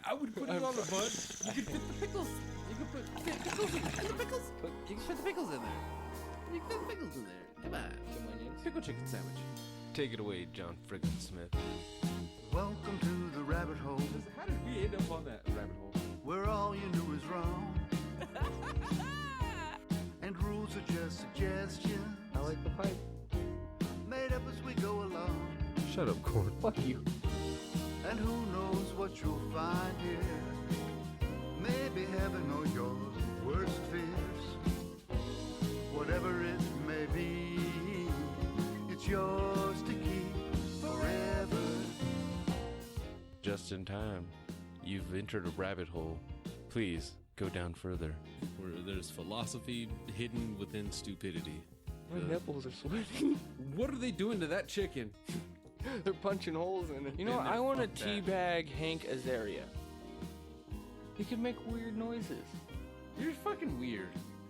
I would put it on a bun. You could fit the pickles. You could put pickles in the pickles. You can fit the pickles in there. You can fit the pickles in there. Come on. Some onions. Pickle chicken sandwich. Take it away, John Frickin Smith. Welcome to the rabbit hole, How did we end up on that rabbit hole? where all you knew is wrong. And rules are just suggestions, I like the pipe. made up as we go along. Shut up, Corn. Fuck you. And who knows what you'll find here. Maybe heaven or your worst fears. Whatever it may be, it's yours to keep forever. Just in time. You've entered a rabbit hole. Please go down further. Where there's philosophy hidden within stupidity. My nipples are sweating. What are they doing to that chicken? They're punching holes in it. You know what? I want to teabag Hank Azaria. He can make weird noises. You're fucking weird.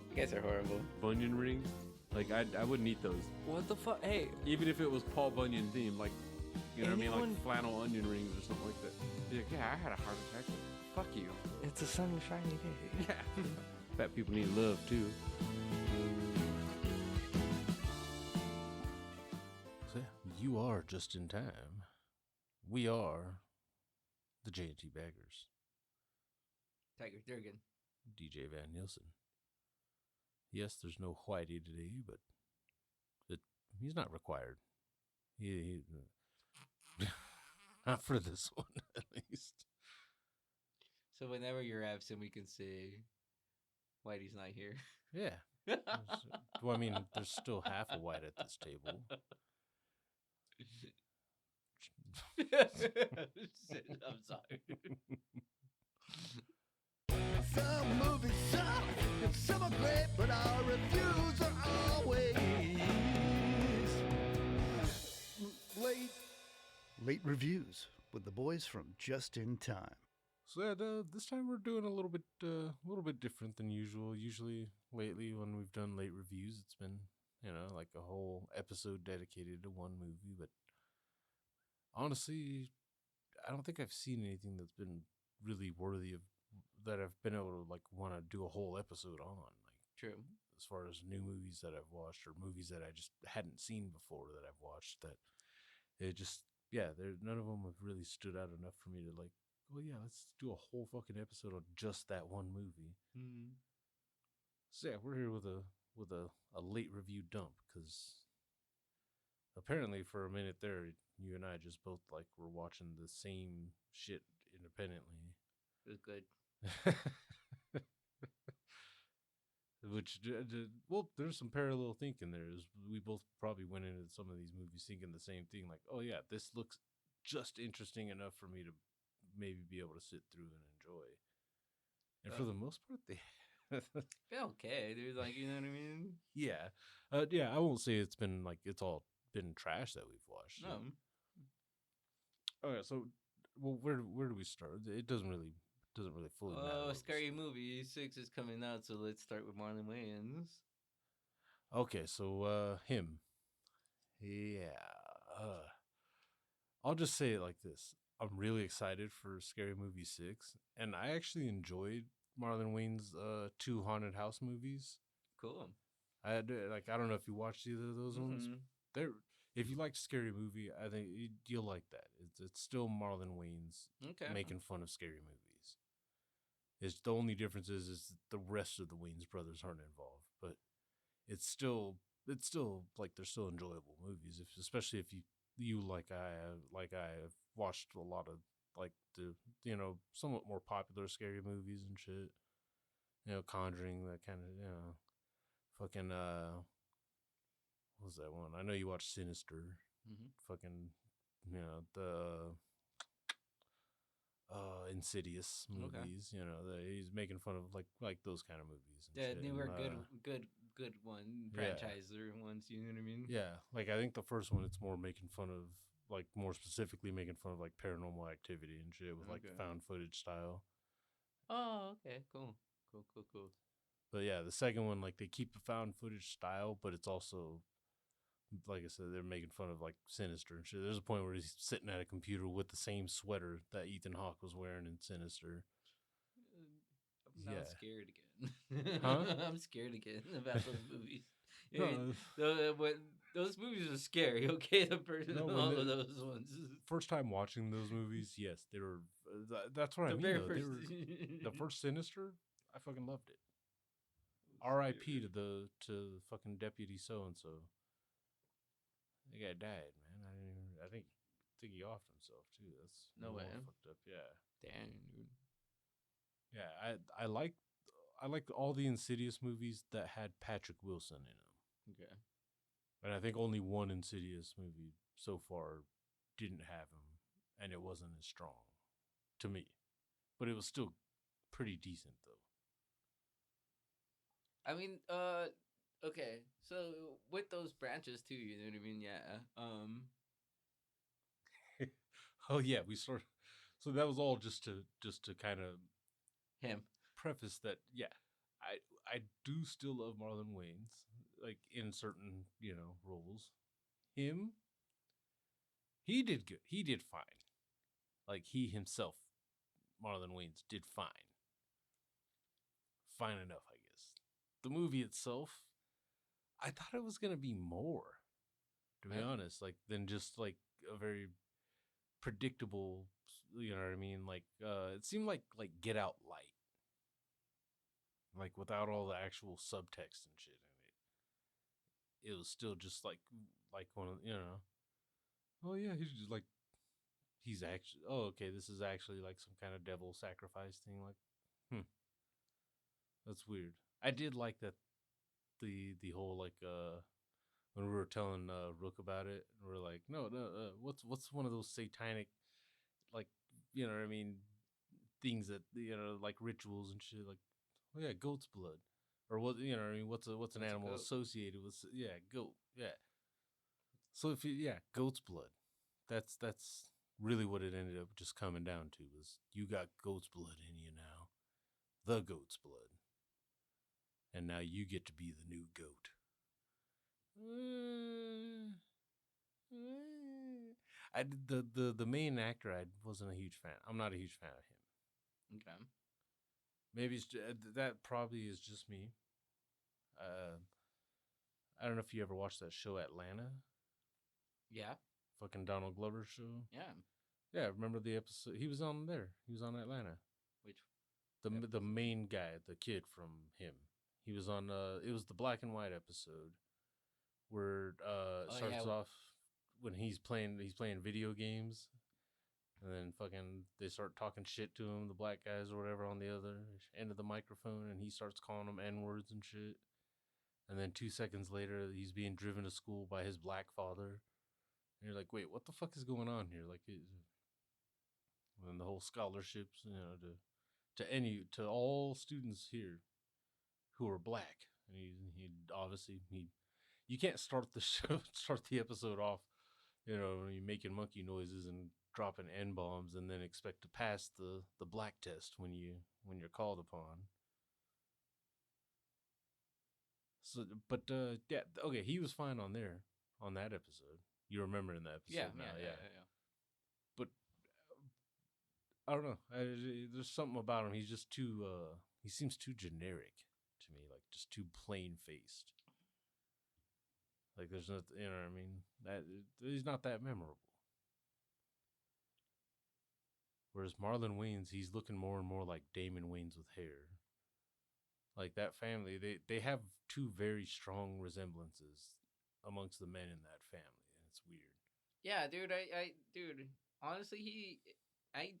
You guys are horrible. Bunyan rings? Like, I wouldn't eat those. What the fuck? Hey, Even if it was Paul Bunyan themed, like, you know what I mean? Anyone- Like flannel onion rings or something like that. Yeah, I had a heart attack. Fuck you. it's a sunny, shiny day. Yeah. Fat people need love, too. So, you are just in time. We are the J&T Baggers. Tiger Durgan. DJ Van Nielsen. Yes, there's no Whitey today, but he's not required. He not for this one, at least. So whenever you're absent, we can say, Whitey's not here. Yeah. Well, I mean, there's still half a white at this table. I'm sorry. Some movies suck, and some are great, but our reviews are always late. Late reviews with the boys from Just in Time. So this time we're doing a little bit different than usual. Usually, lately when we've done late reviews, it's been like a whole episode dedicated to one movie. But honestly, I don't think I've seen anything that's been really worthy of that I've been able to want to do a whole episode on. Like, True. as far as new movies that I've watched or movies that I just hadn't seen before that I've watched, that it just none of them have really stood out enough for me to well, yeah, let's do a whole fucking episode on just that one movie. Mm. So yeah, we're here with a late review dump, because apparently for a minute there, you and I just both were watching the same shit independently. It was good. Which, well, there's some parallel thinking there. We both probably went into some of these movies thinking the same thing, like, oh yeah, this looks just interesting enough for me to maybe be able to sit through and enjoy. And for the most part, they Okay, dude. You know what I mean? yeah, I won't say it's been it's all been trash that we've watched. No. Okay, so well, where do we start? It doesn't really fully matter. Oh, where we Scary start. Movie 6 is coming out, so let's start with Marlon Wayans. Okay, so him, yeah. I'll just say it like this: I'm really excited for Scary Movie 6, and I actually enjoyed Marlon Wayans' 2 haunted house movies. Cool. I don't know if you watched either of those ones. Mhm. If you liked Scary Movie, I think you'll like that. It's still Marlon Wayans Okay. making fun of scary movies. It's the only difference is the rest of the Wayans brothers aren't involved, but it's still they're still enjoyable movies, especially if you like I have watched a lot of the somewhat more popular scary movies and shit. Conjuring, that kind of fucking what was that one? I know you watched Sinister. Mm-hmm. Fucking the Insidious movies. Okay. He's making fun of like those kind of movies. And The shit. newer And, good one yeah. franchiser ones. You know what I mean? Yeah, I think the first one, it's more making fun of more specifically making fun of Paranormal Activity and shit with Okay. found footage style. Oh, okay, cool. But yeah, the second one, they keep the found footage style, but it's also like I said, they're making fun of like Sinister and shit. There's a point where he's sitting at a computer with the same sweater that Ethan Hawke was wearing in Sinister. Now Yeah. I'm scared again. Huh? I'm scared again about those movies. No. Those movies are scary. Okay, the person, No, all of those ones. First time watching those movies, yes, they were. That's what I The mean. very Though. first. They were the first Sinister. I fucking loved it. R.I.P. to fucking Deputy so and so. The guy died, man. I think he offed himself too. That's No way. Fucked up. Yeah. Damn, dude. Yeah. I like all the Insidious movies that had Patrick Wilson in them. Okay. And I think only one Insidious movie so far didn't have him, and it wasn't as strong to me. But it was still pretty decent, though. I mean, okay. So with those branches too, you know what I mean? Yeah. Oh yeah, we sort. So that was all just to kind of Him. preface that. Yeah, I do still love Marlon Wayans, like in certain roles. Him, he did good. He did fine. Like he himself, Marlon Wayans did fine. Fine enough, I guess. The movie itself, I thought it was gonna be more, to be honest, like than just like a very predictable, you know what I mean? Like it seemed like Get Out light. Like without all the actual subtext and shit in it. It was still just like one of oh yeah, he's just like he's actually okay, this is actually like some kind of devil sacrifice thing, like that's weird. I did like that the whole like when we were telling Rook about it, we are like, no, what's one of those satanic like what I mean things that like rituals and shit, like oh yeah, goat's blood, or what what I mean what's an animal associated with goat, yeah. So if goat's blood, that's really what it ended up just coming down to, was you got goat's blood in you now, the goat's blood. And now you get to be the new goat. The main actor, I wasn't a huge fan. I'm not a huge fan of him. Okay. Maybe it's that probably is just me. I don't know if you ever watched that show Atlanta. Yeah. Fucking Donald Glover show. Yeah. Yeah, remember the episode? He was on there. He was on Atlanta. Which? The main guy, the kid from him. He was on it was the black and white episode where starts off when he's playing video games, and then fucking they start talking shit to him, the black guys or whatever, on the other end of the microphone, and he starts calling them N-words and shit. And then 2 seconds later he's being driven to school by his black father. And you're like, wait, what the fuck is going on here? Like and the whole scholarships, to all students here who are black, and he obviously you can't start the episode off, you making monkey noises and dropping N-bombs and then expect to pass the black test when you're called upon. So, but yeah, okay, he was fine on that episode. You remember in that episode? Yeah. But I don't know. There's something about him. He's just too. He seems too generic to me, like just too plain faced. Like there's nothing, what I mean? That he's not that memorable. Whereas Marlon Wayans, he's looking more and more like Damon Wayans with hair. Like that family, they have two very strong resemblances amongst the men in that family, and it's weird. Yeah, dude. Dude. Honestly, I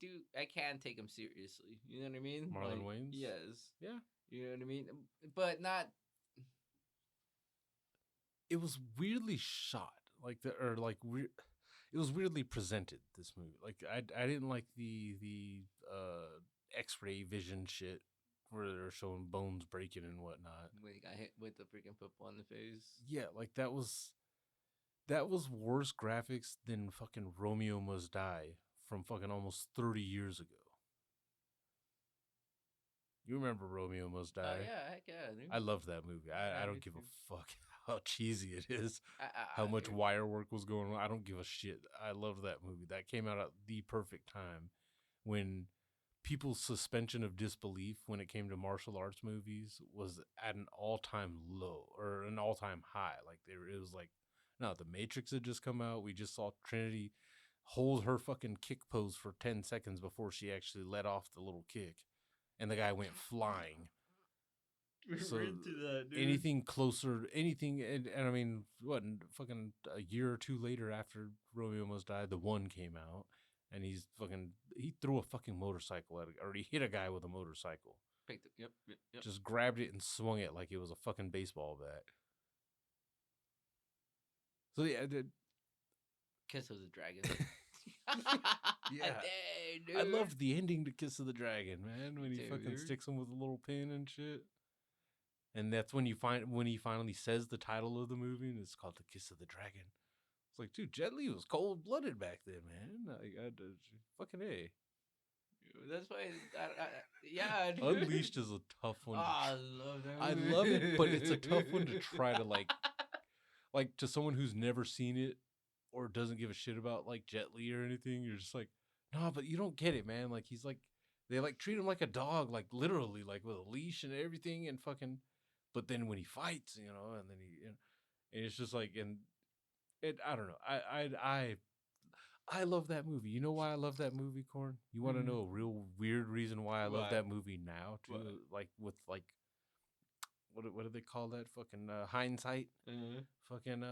can take him seriously. You know what I mean? Marlon Wayans? Yes. Yeah. You know what I mean? But not. It was weirdly shot, it was weirdly presented, this movie. Like I didn't like the X-ray vision shit where they're showing bones breaking and whatnot. When he got hit with the freaking football in the face. Yeah, like that was worse graphics than fucking Romeo Must Die from fucking almost 30 years ago. You remember Romeo Must Die? Yeah, heck yeah, dude. I love that movie. I don't give a fuck how cheesy it is, how I, much wire work was going on. I don't give a shit. I love that movie. That came out at the perfect time when people's suspension of disbelief when it came to martial arts movies was at an all-time low or an all-time high. Like it was like, no, The Matrix had just come out. We just saw Trinity hold her fucking kick pose for 10 seconds before she actually let off the little kick, and the guy went flying. So we're into that, dude. anything closer, anything, and I mean, what, fucking a year or two later after Romeo Must Die, The One came out, and he threw a fucking motorcycle at or he hit a guy with a motorcycle. Picked it. Yep. Just grabbed it and swung it like it was a fucking baseball bat. So yeah, Kiss of the Dragon. Yeah. Dang, dude. I loved the ending to Kiss of the Dragon, man, when he Dude. fucking sticks him with a little pin and shit. And that's when he finally says the title of the movie, and it's called The Kiss of the Dragon. It's like, dude, Jet Li was cold-blooded back then, man. Fucking A. That's why, yeah. Dude. Unleashed is a tough one. Oh, I love that. I movie. love it, but it's a tough one to try to like to someone who's never seen it or doesn't give a shit about like Jet Li or anything. You're just like, no, but you don't get it, man. Like he's like, they like treat him like a dog, like literally, like with a leash and everything, and fucking. But then when he fights, and then and it's just like, and it, I don't know. I love that movie. You know why I love that movie, Corn? You want to know a real weird reason why I love that movie now too? What? Like with like, what do they call that? Fucking hindsight. Mm-hmm. Fucking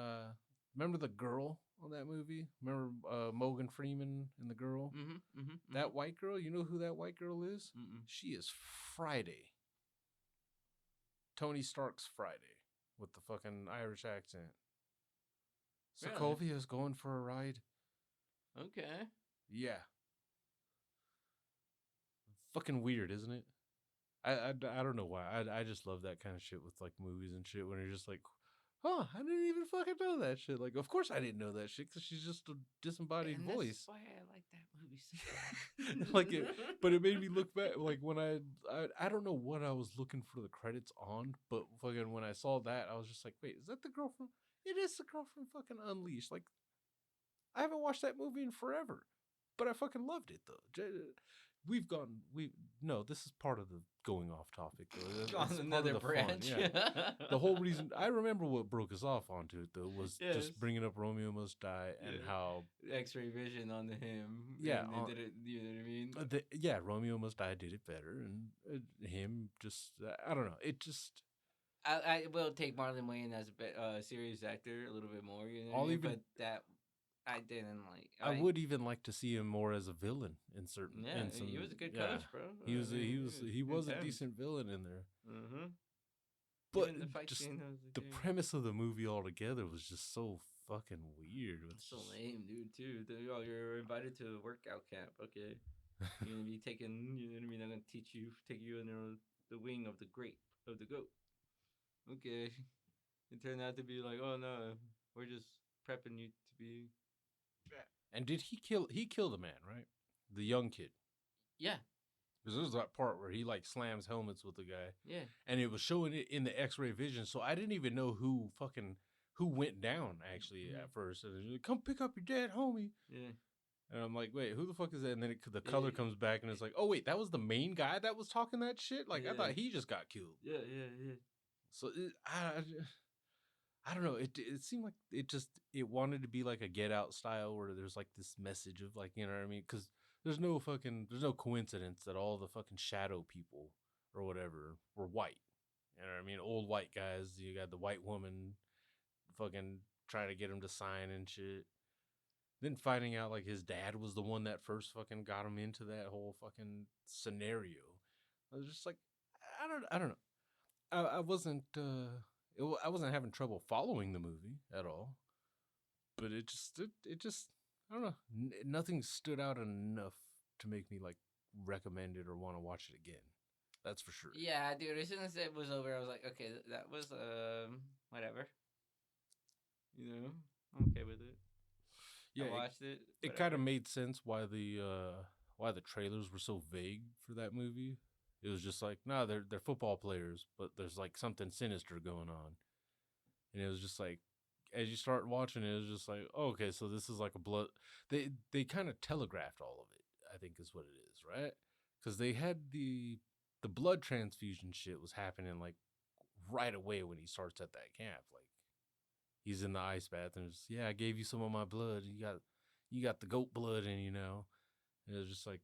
remember the girl on that movie? Remember Morgan Freeman and the girl? That white girl. You know who that white girl is? She is Friday. Tony Stark's Friday with the fucking Irish accent. Really? Sokovia's going for a ride. Okay. Yeah. Fucking weird, isn't it? I don't know why. I just love that kind of shit with like movies and shit when you're just like, huh, I didn't even fucking know that shit. Like, of course I didn't know that shit because she's just a disembodied And voice. That's why I like that movie so Like it, but it made me look back. Like when I don't know what I was looking for the credits on, but fucking when I saw that, I was just like, wait, is that the girl from? It is the girl from fucking Unleashed. Like, I haven't watched that movie in forever, but I fucking loved it though. No, this is part of the going off topic. Though. on another branch. Yeah. The whole reason I remember what broke us off onto it though was Yes. just bringing up Romeo Must Die and how X-ray vision on him. Yeah, and they did it. You know what I mean? Romeo Must Die did it better, and him just I don't know. It just I will take Marlon Wayne as a serious actor a little bit more. You know, what I I'll mean? even- But that I didn't like. I would even like to see him more as a villain in certain. Yeah, in some, he was a good yeah. coach, bro. He was a intense. decent villain in there. Mm-hmm. But Even the fight just scene, the premise of the movie altogether was just so fucking weird. It's so lame, dude. Too. You're invited to a workout camp. Okay, you're gonna be taken. You know what I mean? I'm gonna take you under the wing of the goat. Okay, it turned out to be like, oh no, we're just prepping you to be. And did he kill? He killed a man, right? The young kid. Yeah, Because there's that part where he like slams helmets with the guy. yeah. And it was showing it in the X-ray vision, so I didn't even know who went down actually at first. And it was like, come pick up your dead homie. Yeah. And I'm like, wait, who the fuck is that? And then the color comes back, and it's like, oh wait, that was the main guy that was talking that shit. Like I thought he just got killed. Yeah. So I don't know. It seemed like it wanted to be like a Get Out style where there's like this message of like, you know what I mean? Because there's no coincidence that all the fucking shadow people or whatever were white. You know what I mean? Old white guys. You got the white woman fucking trying to get him to sign and shit. Then finding out like his dad was the one that first fucking got him into that whole fucking scenario. I was just like, I don't know. I wasn't having trouble following the movie at all, but it just I don't know. Nothing stood out enough to make me like recommend it or want to watch it again. That's for sure. Yeah, dude. As soon as it was over, I was like, okay, that was whatever. You know, I'm okay with it. Yeah, I watched it. It kind of made sense why the trailers were so vague for that movie. It was just like, no, they're football players, but there's like something sinister going on. And it was just like, as you start watching it, it was just like, oh, okay, so this is like a blood. They kind of telegraphed all of it, I think is what it is, right? Because they had the blood transfusion shit was happening like right away when he starts at that camp. Like he's in the ice bath and it's, yeah, I gave you some of my blood. You got the goat blood in you now. And it was just like,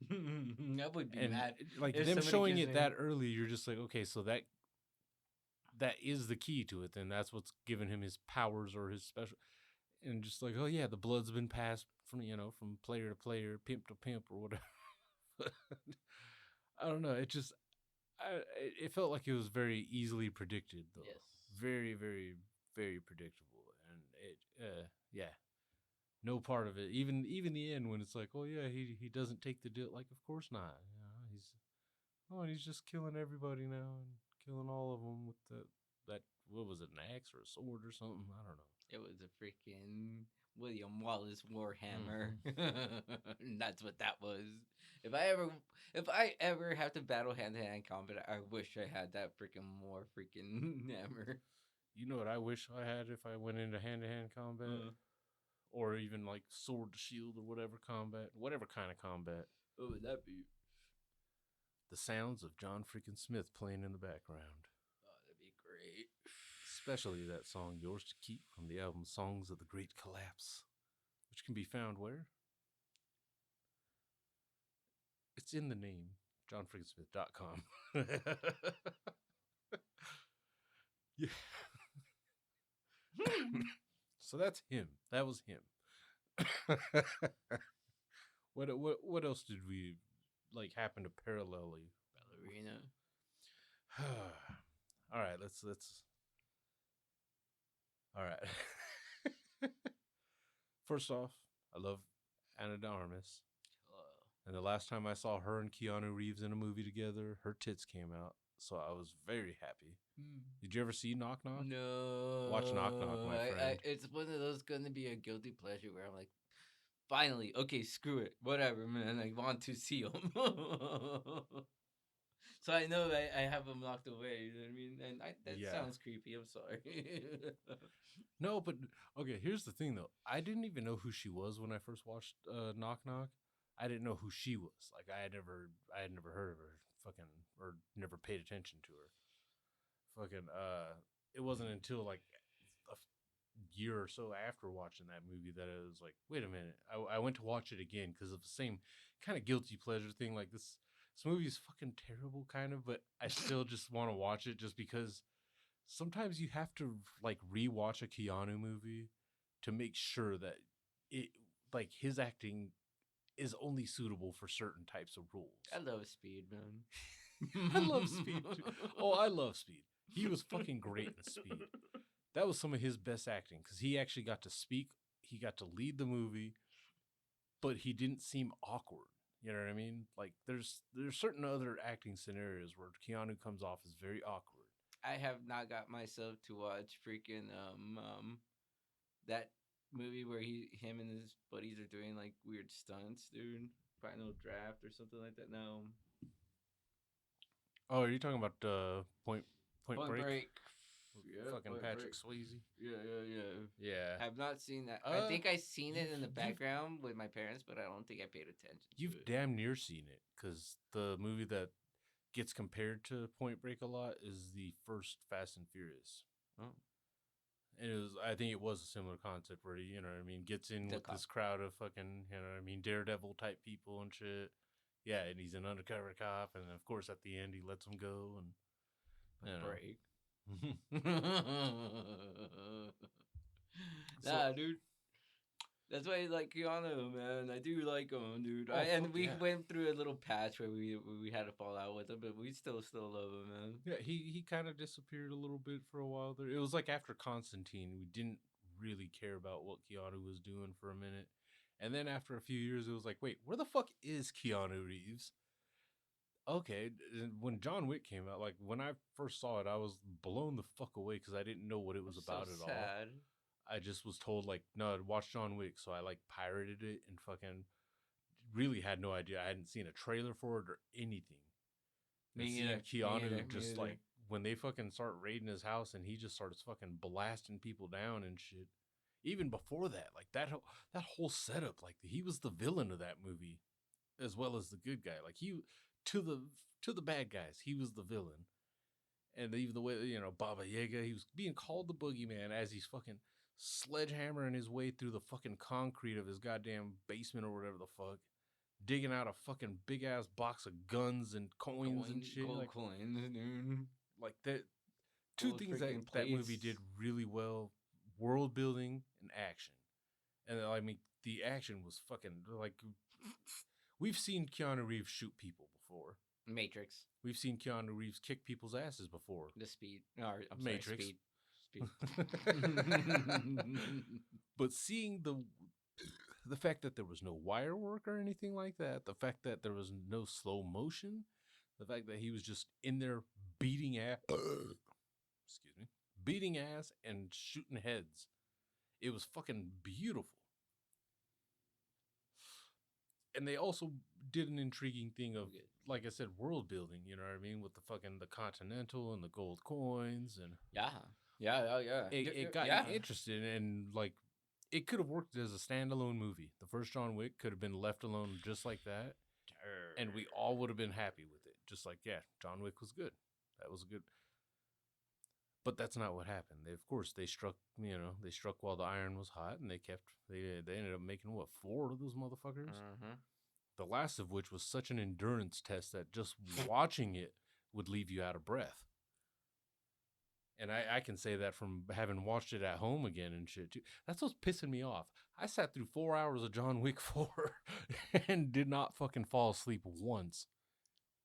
I would be and mad like if them somebody showing gives it me- that early, you're just like, okay, so that is the key to it. Then that's what's giving him his powers or his special. And just like, oh yeah, the blood's been passed from from player to player, pimp to pimp, or whatever. I don't know. It just, it felt like it was very easily predicted, though. Yes. Very, very, very predictable, and yeah, no part of it. Even the end when it's like, oh yeah, he doesn't take the deal. Like, of course not. And he's just killing everybody now and killing all of them with that what was it, an axe or a sword or something? I don't know. It was a freaking William Wallace Warhammer. That's what that was. If I ever have to battle hand to hand combat, I wish I had that freaking more freaking hammer. You know what I wish I had if I went into hand to hand combat, or even like sword to shield or whatever kind of combat. What would that be? The sounds of John Frickin Smith playing in the background. Oh, that'd be great. Especially that song Yours to Keep from the album Songs of the Great Collapse, which can be found where? It's in the name, johnfrickinsmith.com. Yeah. So that's him. That was him. What else did we like happen to parallelly? Ballerina. All right, let's all right. First off, I love Anna de Armas. And the last time I saw her and Keanu Reeves in a movie together, her tits came out. So I was very happy. Did you ever see Knock Knock? No. Watch Knock Knock, my friend. It's one of those going to be a guilty pleasure where I'm like, finally, okay, screw it. Whatever, man. I want to see them. So I know I have them locked away. You know what I mean? And that sounds creepy. I'm sorry. No, but okay, here's the thing though. I didn't even know who she was when I first watched Knock Knock. I didn't know who she was. Like I had never heard of her fucking or never paid attention to her. Fucking it wasn't until like a year or so after watching that movie that it was like, wait a minute. I went to watch it again because of the same kind of guilty pleasure thing. Like this movie is fucking terrible kind of, but I still just want to watch it just because sometimes you have to like rewatch a Keanu movie to make sure that it like his acting is only suitable for certain types of roles. I love Speed, man. I love Speed too. Oh, I love Speed. He was fucking great in Speed. That was some of his best acting because he actually got to speak. He got to lead the movie, but he didn't seem awkward. You know what I mean? Like there's certain other acting scenarios where Keanu comes off as very awkward. I have not got myself to watch freaking that movie where him and his buddies are doing like weird stunts, dude. Final Draft or something like that. No. Oh, are you talking about Point Break? Yeah, Fucking Point Patrick Break. Swayze. Yeah. I've not seen that. I think I seen it in the background with my parents, but I don't think I paid attention. You've damn near seen it because the movie that gets compared to Point Break a lot is the first Fast and Furious. Oh. And I think it was a similar concept where he, you know what I mean, gets in with this crowd of fucking, you know what I mean, Daredevil type people and shit. Yeah, and he's an undercover cop, and of course at the end he lets him go and break. Nah, dude. That's why I like Keanu, man. I do like him, dude. We went through a little patch where we had to fall out with him, but we still love him, man. Yeah, he kind of disappeared a little bit for a while there. It was like after Constantine, we didn't really care about what Keanu was doing for a minute. And then after a few years, it was like, wait, where the fuck is Keanu Reeves? Okay, when John Wick came out, like when I first saw it, I was blown the fuck away because I didn't know what it was about at all. I just was told like, no, watch John Wick, so I like pirated it and fucking really had no idea. I hadn't seen a trailer for it or anything. Keanu just like when they fucking start raiding his house and he just starts fucking blasting people down and shit. Even before that, like that whole setup, like he was the villain of that movie, as well as the good guy. Like he to the bad guys, he was the villain. And even the way, Baba Yaga, he was being called the boogeyman as he's fucking sledgehammering his way through the fucking concrete of his goddamn basement or whatever the fuck, digging out a fucking big ass box of guns and coins and shit. Gold Like, coins, dude. like that. Two Gold things that freaking that movie plates. did really well: world building and action. And I mean, the action was fucking like we've seen Keanu Reeves shoot people before. Matrix. We've seen Keanu Reeves kick people's asses before. The speed. Or, I'm Matrix. Sorry, speed. But seeing the fact that there was no wire work or anything like that, the fact that there was no slow motion, the fact that he was just in there beating ass, excuse me, beating ass and shooting heads, it was fucking beautiful. And they also did an intriguing thing of, like I said, world building. You know what I mean, with the Continental and the gold coins and Yeah. It got you interested, and like it could have worked as a standalone movie. The first John Wick could have been left alone just like that, and we all would have been happy with it. Just like, yeah, John Wick was good. That was good. But that's not what happened. They struck while the iron was hot, and they ended up making 4 of those motherfuckers. Mm-hmm. The last of which was such an endurance test that just watching it would leave you out of breath. And I can say that from having watched it at home again and shit too. That's what's pissing me off. I sat through 4 hours of John Wick 4 and did not fucking fall asleep once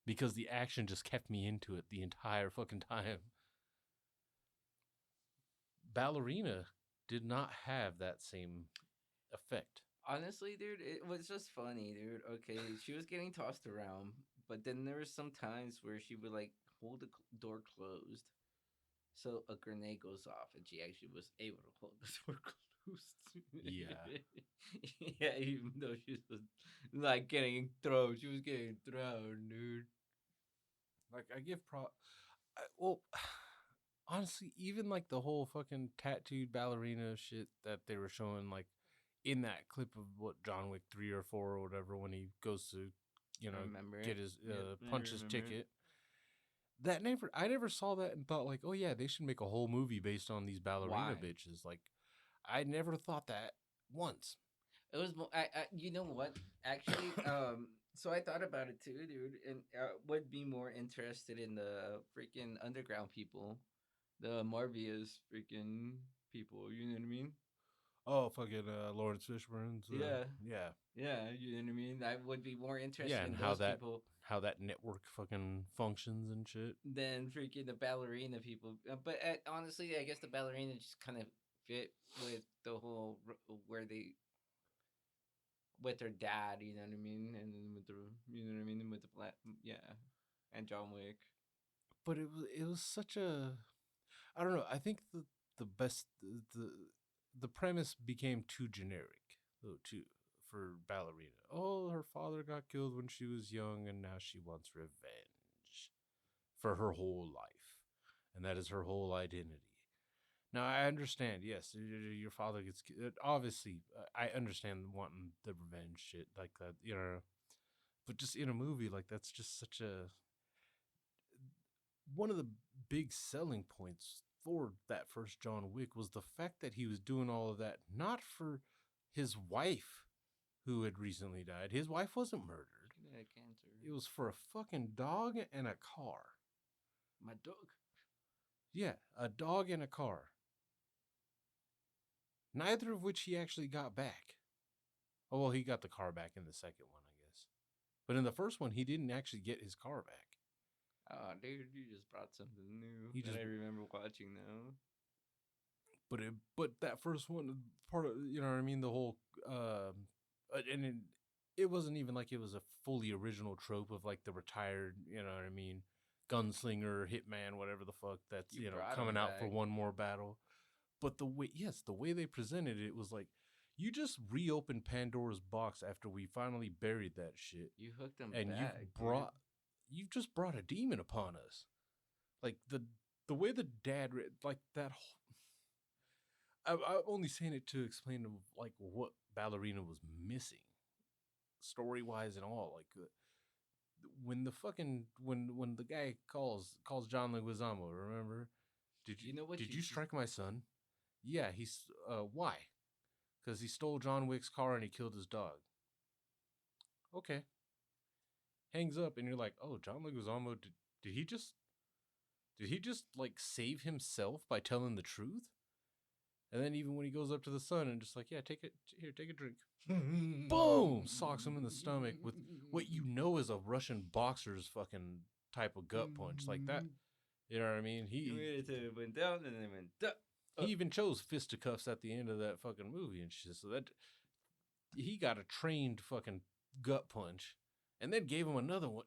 because the action just kept me into it the entire fucking time. Ballerina did not have that same effect. Honestly, dude, it was just funny, dude. Okay, she was getting tossed around, but then there were some times where she would like hold the door closed, so a grenade goes off, and she actually was able to hold the door closed. Yeah. Yeah, even though she was like getting thrown, she was getting thrown, dude. Like I give well, honestly, even like the whole fucking tattooed ballerina shit that they were showing, like in that clip of what John Wick 3 or 4 or whatever, when he goes to, get his punch his ticket. I never saw that and thought like, oh yeah, they should make a whole movie based on these ballerina bitches. Like, I never thought that once. It was, you know what? Actually, so I thought about it too, dude, and would be more interested in the freaking underground people, the Morbius freaking people. You know what I mean? Oh, fucking Lawrence Fishburne's. Yeah. You You know what I mean? I would be more interested in and those people how that network fucking functions and shit. than freaking the ballerina people. But honestly, I guess the ballerina just kind of fit with the whole where they with their dad. You know what I mean? And then with the with the and John Wick. But it was such a, I don't know. I think the best the premise became too generic though too for Ballerina. Oh, her father got killed when she was young, and now she wants revenge for her whole life, and that is her whole identity. Now I understand. Yes, your father gets obviously. I understand wanting the revenge shit like that, but just in a movie like that's just such a one of the big selling points for that first John Wick was the fact that he was doing all of that not for his wife who had recently died. His wife wasn't murdered. She had cancer. It was for a fucking dog and a car. My dog. Yeah, a dog and a car. Neither of which he actually got back. Oh, well, he got the car back in the second one, I guess. But in the first one, he didn't actually get his car back. Oh, dude, you just brought something new that I remember watching now. But that first one, part of, you know what I mean, the whole, and it wasn't even like it was a fully original trope of like the retired, you know what I mean, gunslinger, hitman, whatever the fuck that's, coming out for one more battle. But the way they presented it was like, you just reopened Pandora's box after we finally buried that shit. You hooked them and back, you've just brought a demon upon us. Like the way the dad like that I'm only saying it to explain like what Ballerina was missing, story wise and all. Like when the fucking when the guy calls John Leguizamo, remember? You know what? Did you strike my son? Yeah, he's why? Because he stole John Wick's car and he killed his dog. Okay, hangs up, and you're like, oh, John Leguizamo did he just like save himself by telling the truth? And then even when he goes up to the son and just like, yeah, take it here, take a drink. Boom! Socks him in the stomach with what you know is a Russian boxer's fucking type of gut punch. Like that. You know what I mean? It went down and then went up. He even chose fisticuffs at the end of that fucking movie and shit. So that he got a trained fucking gut punch, and then gave him another one.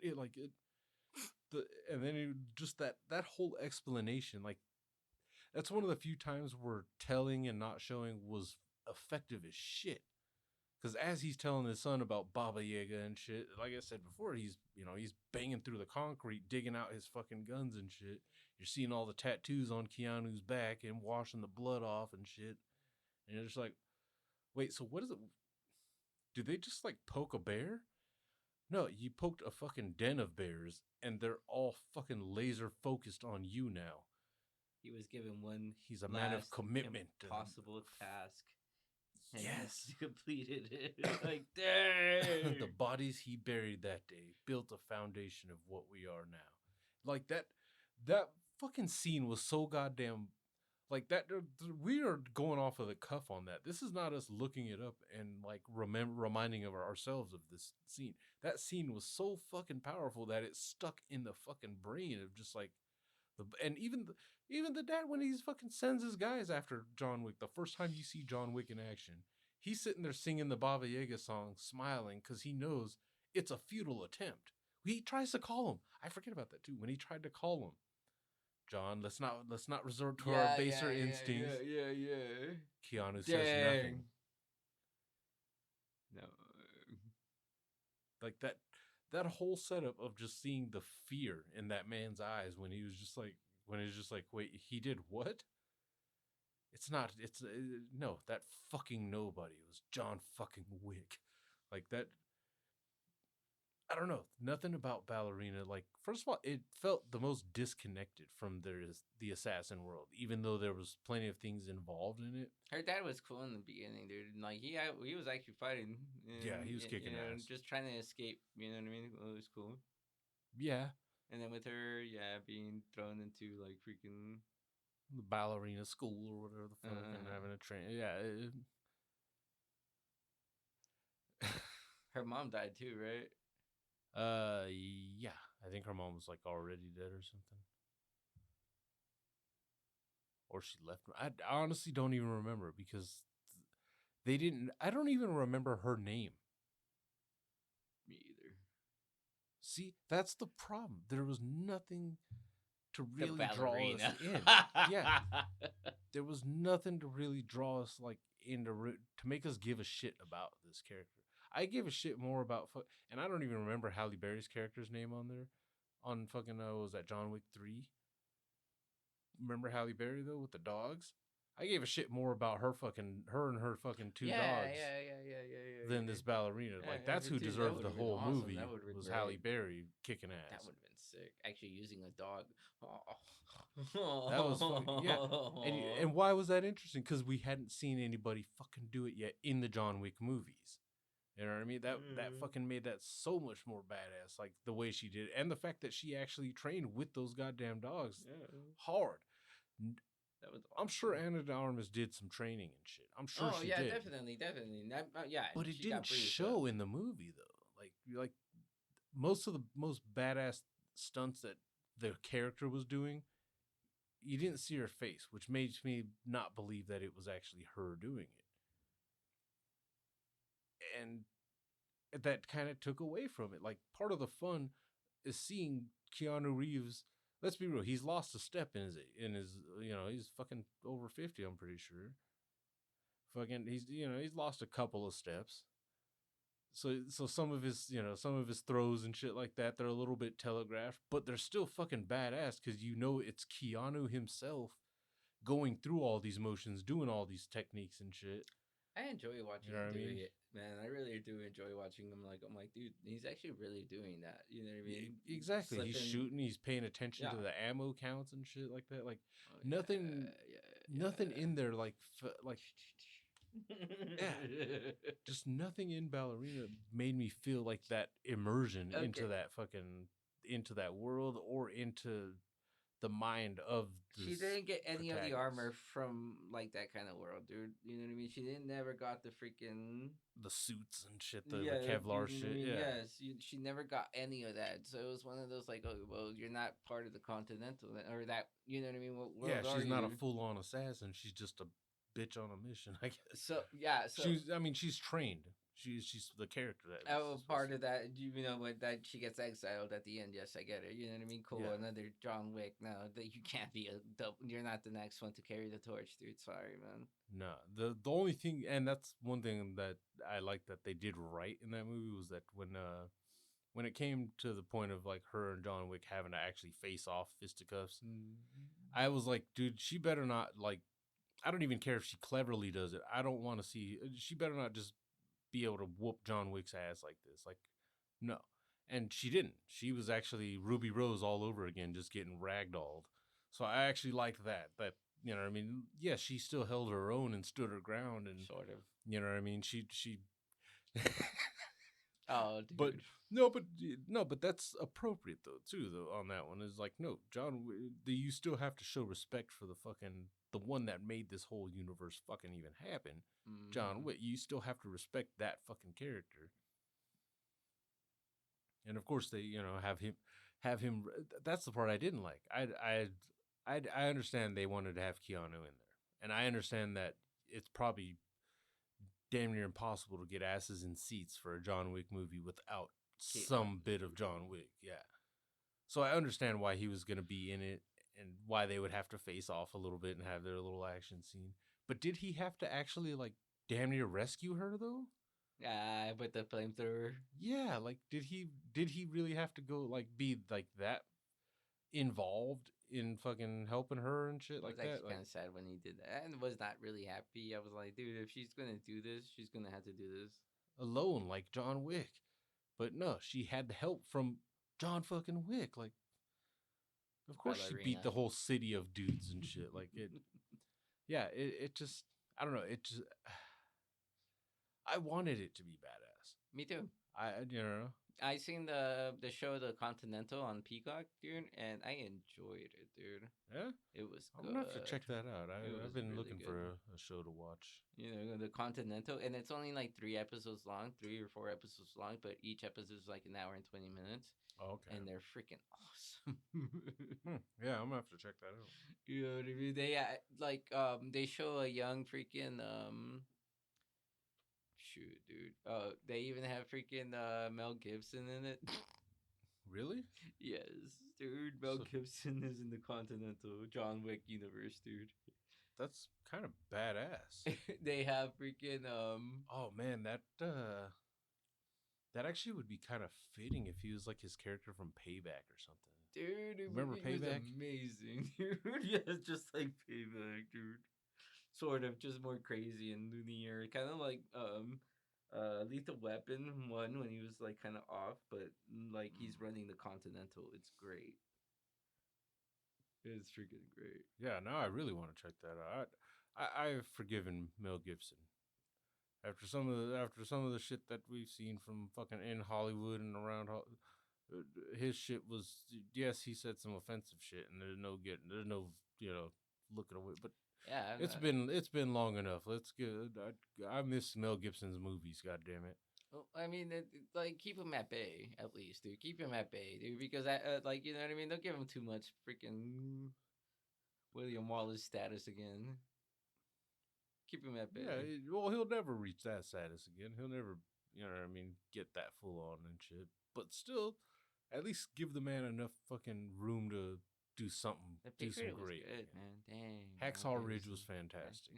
And then just that whole explanation, like that's one of the few times where telling and not showing was effective as shit. Because as he's telling his son about Baba Yaga and shit, like I said before, he's banging through the concrete, digging out his fucking guns and shit. You're seeing all the tattoos on Keanu's back and washing the blood off and shit. And you're just like, wait, so what is it? Do they just like poke a bear? No, you poked a fucking den of bears, and they're all fucking laser focused on you now. He was given one. He's a man of commitment. Impossible task. And yes, he completed it. Like, dang. The bodies he buried that day built a foundation of what we are now. Like that fucking scene was so goddamn. Like that, we are going off of the cuff on that. This is not us looking it up and like reminding of ourselves of this scene. That scene was so fucking powerful that it stuck in the fucking brain of just like and even the dad when he's fucking sends his guys after John Wick. The first time you see John Wick in action, he's sitting there singing the Baba Yaga song, smiling because he knows it's a futile attempt. He tries to call him. I forget about that too. When he tried to call him. John, let's not resort to our baser instincts. Yeah. Keanu says nothing. No. Like that whole setup of just seeing the fear in that man's eyes when he was just like, wait, he did what? No, that fucking nobody. It was John fucking Wick. Like that. I don't know. Nothing about Ballerina. Like, first of all, it felt the most disconnected from the assassin world, even though there was plenty of things involved in it. Her dad was cool in the beginning, dude. Like he was actually fighting. Yeah, he was kicking ass. Just trying to escape. You know what I mean? It was cool. Yeah. And then with her, being thrown into like freaking the ballerina school or whatever the fuck, and having a train. Yeah. Her mom died too, right? Yeah. I think her mom was like already dead or something. Or she left. I honestly don't even remember because they didn't. I don't even remember her name. Me either. See, that's the problem. There was nothing to really draw us in. Yeah. There was nothing to really draw us like into to make us give a shit about this character. I gave a shit more about and I don't even remember Halle Berry's character's name on there. On fucking was that John Wick 3? Remember Halle Berry though with the dogs? I gave a shit more about her and her fucking two dogs. Than this ballerina. Like that's who deserved the whole awesome. Movie was Halle Berry kicking ass. That would have been sick. Actually using a dog. That was fucking, yeah. And why was that interesting? Because we hadn't seen anybody fucking do it yet in the John Wick movies. You know what I mean? That fucking made that so much more badass. Like the way she did it. And the fact that she actually trained with those goddamn dogs hard. That was awesome. I'm sure Ana de Armas did some training and shit. I'm sure she did. Definitely. But it didn't show in the movie though. Like most of the most badass stunts that the character was doing, you didn't see her face, which makes me not believe that it was actually her doing it. And that kind of took away from it. Like part of the fun is seeing Keanu Reeves. Let's be real. He's lost a step in his he's fucking over 50. I'm pretty sure. Fucking he's lost a couple of steps. So some of his, some of his throws and shit like that, they're a little bit telegraphed, but they're still fucking badass because it's Keanu himself going through all these motions, doing all these techniques and shit. I enjoy watching You know him what I doing mean? it, man. I really do enjoy watching him. I'm like, dude, he's actually really doing that. You know what I mean? Exactly. He's Slipping. shooting. He's paying attention Yeah. to the ammo counts and shit like that. Like Oh, nothing, nothing in there. Like yeah, just nothing in Ballerina made me feel like that immersion Okay. into that world or into the mind of She didn't get any of the protagonist. armor from like that kind of world, dude. You know what I mean? She didn't never got the freaking The suits and shit, the yeah, Kevlar you know what I shit. mean? Yeah. Yes, she never got any of that. So it was one of those like, oh well, you're not part of the Continental or that. You know what I mean? What world Yeah, are she's not a you? full on assassin. She's just a bitch on a mission, I guess. So yeah, so She's trained. She's the character that. oh, part of that, you know, when that she gets exiled at the end. Yes, I get it. You know what I mean? Cool. Yeah. Another John Wick. No, that you can't be you're not the next one to carry the torch, dude. Sorry, man. No, the only thing, and that's one thing that I like that they did right in that movie was that when it came to the point of like her and John Wick having to actually face off fisticuffs, I was like, dude, she better not like. I don't even care if she cleverly does it. I don't want to see. She better not just be able to whoop John Wick's ass like this. Like, no. And she didn't. She was actually Ruby Rose all over again, just getting ragdolled. So I actually liked that. That, you know what I mean? Yes, she still held her own and stood her ground. And, Sort of. you know what I mean? She Oh, dude. But no, but that's appropriate though too. Though on that one is like no, you still have to show respect for the one that made this whole universe fucking even happen. John Wick, you still have to respect that fucking character. And of course they have him. That's the part I didn't like. I understand they wanted to have Keanu in there, and I understand that it's probably damn near impossible to get asses in seats for a John Wick movie without some bit of John Wick. Yeah. So I understand why he was going to be in it and why they would have to face off a little bit and have their little action scene. But did he have to actually like damn near rescue her though? With the flamethrower. Yeah, like did he really have to go like be like that involved in fucking helping her and shit like that? I was actually kind of sad when he did that, and was not really happy. I was like, dude, if she's gonna do this, she's gonna have to do this alone, like John Wick. But no, she had the help from John fucking Wick. Like, of course Ballerina. she beat the whole city of dudes and shit. Like it, yeah. It just, I don't know. It just, I wanted it to be badass. Me too. I seen the show The Continental on Peacock, dude, and I enjoyed it, dude. Yeah, it was good. I'm gonna have to check that out. I've been really looking good. for a show to watch. You know, The Continental, and it's only like 3 episodes long, 3 or 4 episodes long, but each episode is like an hour and 20 minutes. Oh, okay. And they're freaking awesome. Yeah, I'm gonna have to check that out. You know what I mean? They they show a young freaking shoot, dude. They even have freaking Mel Gibson in it. Really? Yes, dude. Mel Gibson is in the Continental John Wick universe, dude. That's kind of badass. They have freaking Oh man, that actually would be kind of fitting if he was like his character from Payback or something. Dude, remember Payback? Amazing, dude. Yeah, just like Payback, dude. Sort of, just more crazy and linear, kind of like Lethal Weapon 1 when he was like kind of off, but like he's running the Continental. It's great. It's freaking great. Yeah, now I really want to check that out. I've forgiven Mel Gibson after some of the shit that we've seen from fucking in Hollywood and around. His shit was, yes, he said some offensive shit, and there's no looking away, but. Yeah, it's been long enough. Let's get. I miss Mel Gibson's movies. God damn it. Well, I mean, like keep him at bay at least, dude. Keep him at bay, dude, because like you know what I mean. Don't give him too much freaking William Wallace status again. Keep him at bay. Yeah, well, he'll never reach that status again. He'll never, you know what I mean, get that full on and shit. But still, at least give the man enough fucking room to do something. Do some great. Good, man. Dang. Hacksaw Ridge was fantastic.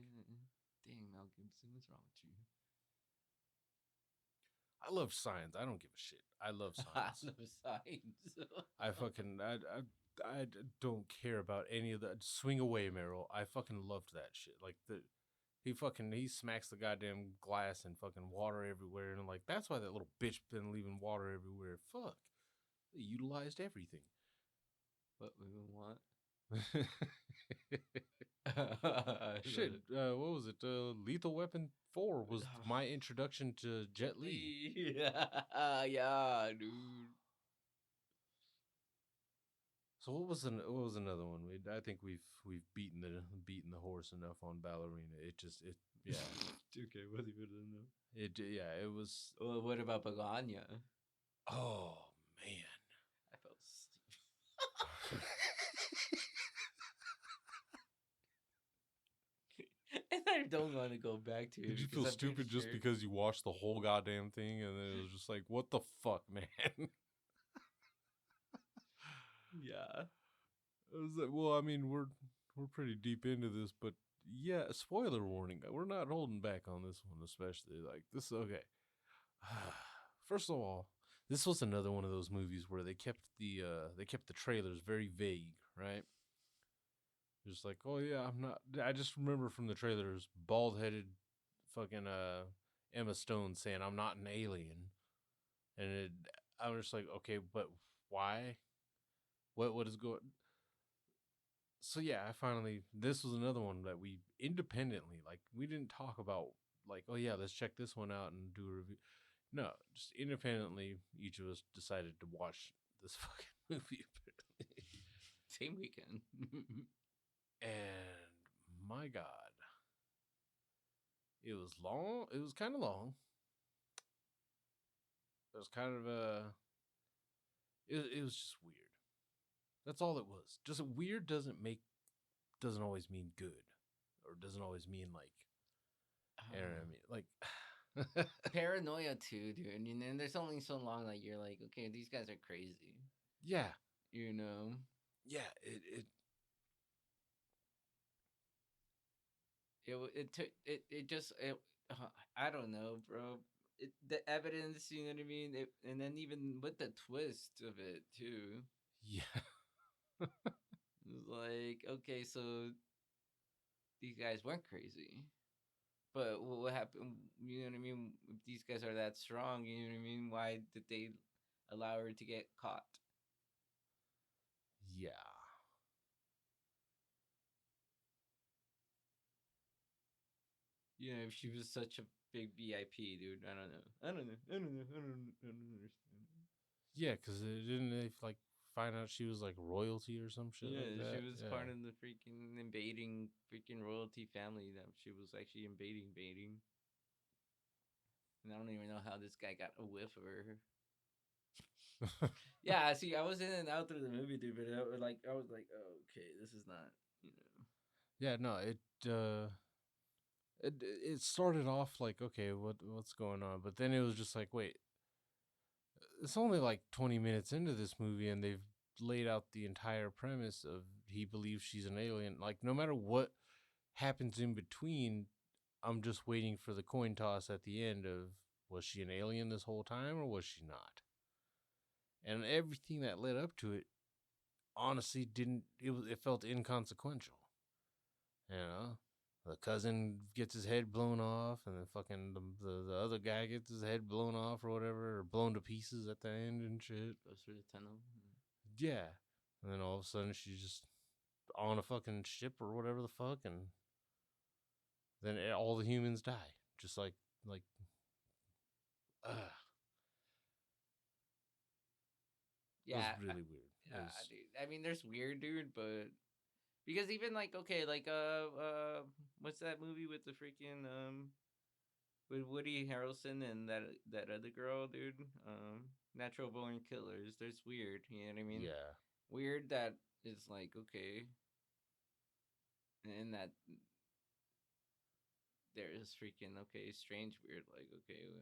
Dang, Mel Gibson, what's wrong with you? I love science. I don't give a shit. I love science. No signs. I fucking don't care about any of that. Swing away, Meryl. I fucking loved that shit. Like he smacks the goddamn glass and fucking water everywhere, and I'm like, that's why that little bitch been leaving water everywhere. Fuck, they utilized everything. What we would want. Shit, what was it? Lethal Weapon 4 was my introduction to Jet Li. Yeah, dude. So what was another one? I think we've beaten the horse enough on Ballerina. Yeah. Okay, what even It was. Well, what about Bugonia? Oh man, I fell asleep. And I don't want to go back to it. Did you feel stupid just because you watched the whole goddamn thing and then it was just like, what the fuck, man? Yeah. I was like, well, I mean, we're pretty deep into this, but yeah, spoiler warning. We're not holding back on this one, especially like this. Okay, first of all, this was another one of those movies where they kept the trailers very vague, right? Just like, oh yeah, I'm not. I just remember from the trailers, bald headed, fucking Emma Stone saying, "I'm not an alien," and I was just like, okay, but why? What is going? So yeah, this was another one that we independently, like, we didn't talk about like, oh yeah, let's check this one out and do a review. No, just independently, each of us decided to watch this fucking movie. Same weekend. And my God, it was long. It was kind of long. It was kind of it was just weird. That's all it was. Just weird doesn't always mean good, or doesn't always mean like. You know what I mean? Like paranoia too, dude. And there's only so long that you're like, okay, these guys are crazy. Yeah. You know. Yeah. I don't know, bro. The evidence, you know what I mean, and then even with the twist of it too. Yeah. It's like, okay, so these guys weren't crazy, but what happened? You know what I mean? If these guys are that strong, you know what I mean? Why did they allow her to get caught? Yeah. You know, if she was such a big VIP, dude, I don't understand. Yeah, because didn't they like find out she was like royalty or some shit? Yeah, like that? she was part of the freaking invading freaking royalty family that she was actually invading. And I don't even know how this guy got a whiff of her. Yeah, see, I was in and out through the movie, dude, but I was like, oh, okay, this is not, you know. Yeah, no, it started off like, okay, what's going on? But then it was just like, wait, it's only like 20 minutes into this movie and they've laid out the entire premise of he believes she's an alien. Like, no matter what happens in between, I'm just waiting for the coin toss at the end of, was she an alien this whole time or was she not? And everything that led up to it honestly it felt inconsequential. You know? The cousin gets his head blown off, and then fucking the other guy gets his head blown off or whatever, or blown to pieces at the end and shit. Goes through the tunnel. Yeah. And then all of a sudden she's just on a fucking ship or whatever the fuck, and then all the humans die. Just like, yeah. It was really weird. Yeah, dude. I mean, there's weird, dude, but because even like, okay, like what's that movie with the freaking with Woody Harrelson and that other girl, dude? Natural Born Killers. There's weird, you know what I mean? Yeah. Weird that is like, okay, and that there is freaking, okay, strange weird, like, okay,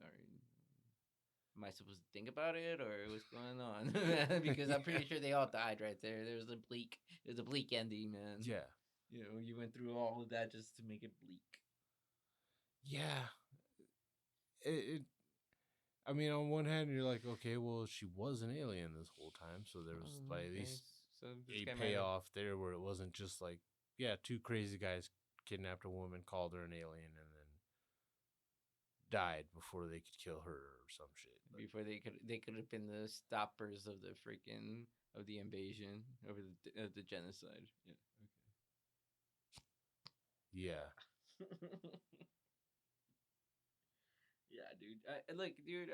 am I supposed to think about it or what's going on? Because I'm pretty sure they all died right there. There's a bleak ending, man. Yeah. You know, you went through all of that just to make it bleak. Yeah. I mean, on one hand, you're like, okay, well, she was an alien this whole time, so there was like at Okay, least so this a guy might have- payoff there where it wasn't just like, yeah, two crazy guys kidnapped a woman, called her an alien, and then died before they could kill her or some shit. Like, before they could have been the stoppers of the freaking of the invasion of the genocide. yeah, Okay. Yeah, dude. Dude.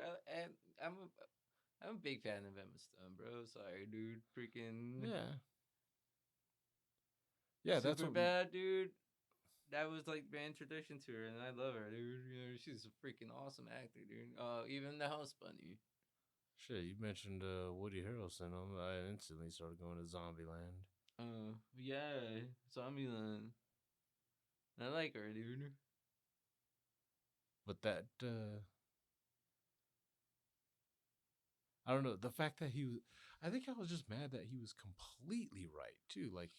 I'm a big fan of Emma Stone, bro. Sorry, dude. Freaking yeah, that's super what. bad, dude. That was like my introduction to her, and I love her, dude. You know, she's a freaking awesome actor, dude. Even the House Bunny. Shit, you mentioned Woody Harrelson. I instantly started going to Zombieland. Yeah, Zombieland. I like her, dude. But that, I don't know. The fact that he was, I think I was just mad that he was completely right too. Like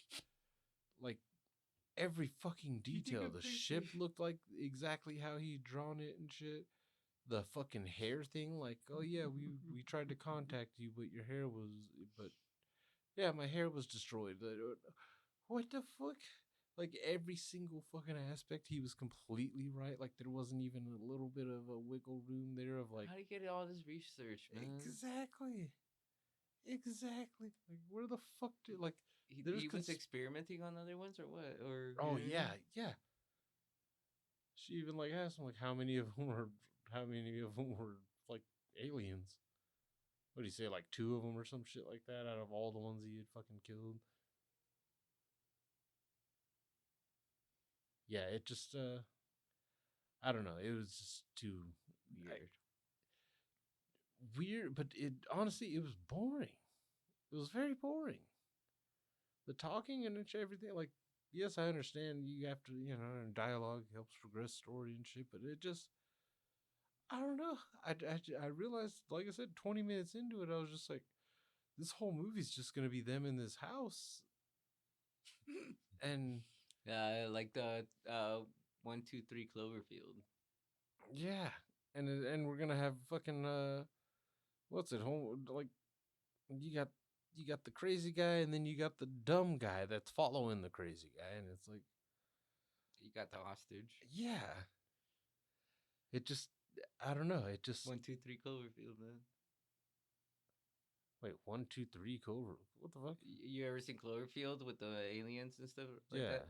every fucking detail. The ship looked like exactly how he drawn it and shit. The fucking hair thing, like, oh yeah, we tried to contact you, but your hair was, but yeah, my hair was destroyed. What the fuck? Like every single fucking aspect, he was completely right. Like there wasn't even a little bit of a wiggle room there of like, How do you get all this research, man? exactly. Like where the fuck did like He was experimenting on other ones or what? Or oh yeah. She even like asked him like how many of them were like aliens. What do you say, like two of them or some shit like that out of all the ones he had fucking killed? Yeah, it just I don't know. It was just too weird. Weird, but it honestly it was boring. It was very boring. The talking and everything, like, yes, I understand you have to, dialogue helps progress story and shit, but it just, I don't know. I realized, like I said, 20 minutes into it, I was just like, this whole movie's just gonna be them in this house, and like the 1, 2, 3 Cloverfield. yeah, and we're gonna have fucking what's it home like you got the crazy guy and then you got the dumb guy that's following the crazy guy, and it's like You got the hostage. yeah, it just I don't know, it just 1, 2, 3 Cloverfield, man. wait 1, 2, 3 Clover, what the fuck? You ever seen Cloverfield with the aliens and stuff like Yeah. that?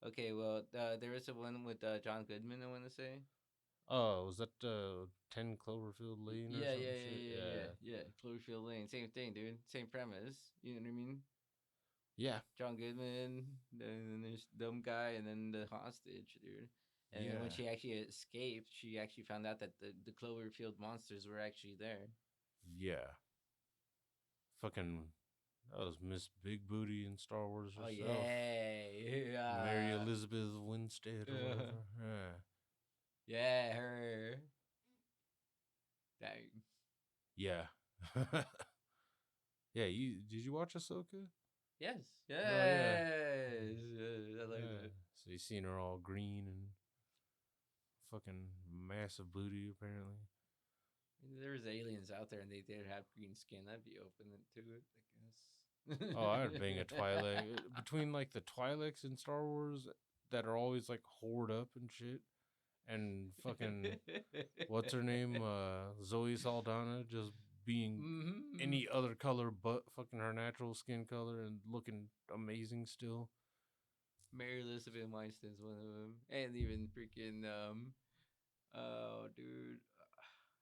Okay, well, there is a one with John Goodman, I want to say. Oh, was that 10 Cloverfield Lane or Yeah, some yeah, shit? yeah, yeah, Yeah. yeah, yeah. Cloverfield Lane, same thing, dude. Same premise. You know what I mean? Yeah. John Goodman, then there's dumb guy, and then the hostage, dude. And then when Yeah. she actually escaped, she actually found out that the Cloverfield monsters were actually there. Yeah. Fucking that was Miss Big Booty in Star Wars Oh herself. yeah, Mary Elizabeth Winstead or whatever. Yeah. yeah, her. Dang. Yeah. Yeah, did you watch Ahsoka? Yes, yes, Oh yeah. I like Yeah. that. So you seen her all green and fucking massive booty apparently. There's aliens out there and they did have green skin. I'd be open to it, I guess. Oh, I'd bang a Twi'lek. Between like the Twi'leks in Star Wars that are always like hoard up and shit, and fucking what's her name, Zoe Saldana, just being any other color but fucking her natural skin color and looking amazing still. Mary Elizabeth Weinstein's one of them, and even freaking oh dude,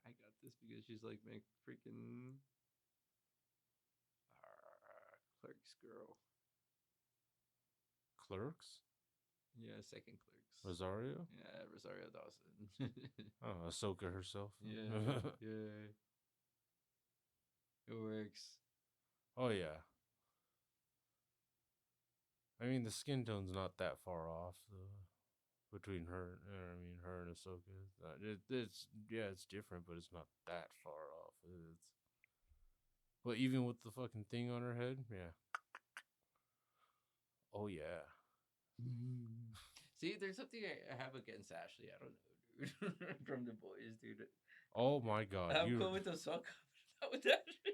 I got this because she's like my freaking Clerks girl. Clerks? Yeah, second Clerks. Rosario? Yeah, Rosario Dawson. Oh, Ahsoka herself. Yeah, yeah. It works. Oh yeah. I mean, the skin tone's not that far off between her. Her and Ahsoka. It's different, but it's not that far off. But even with the fucking thing on her head, yeah. Oh yeah. See, there's something I have against Ashley. I don't know, dude. From the boys, dude. Oh my god, I'm you cool with the sock. That would actually.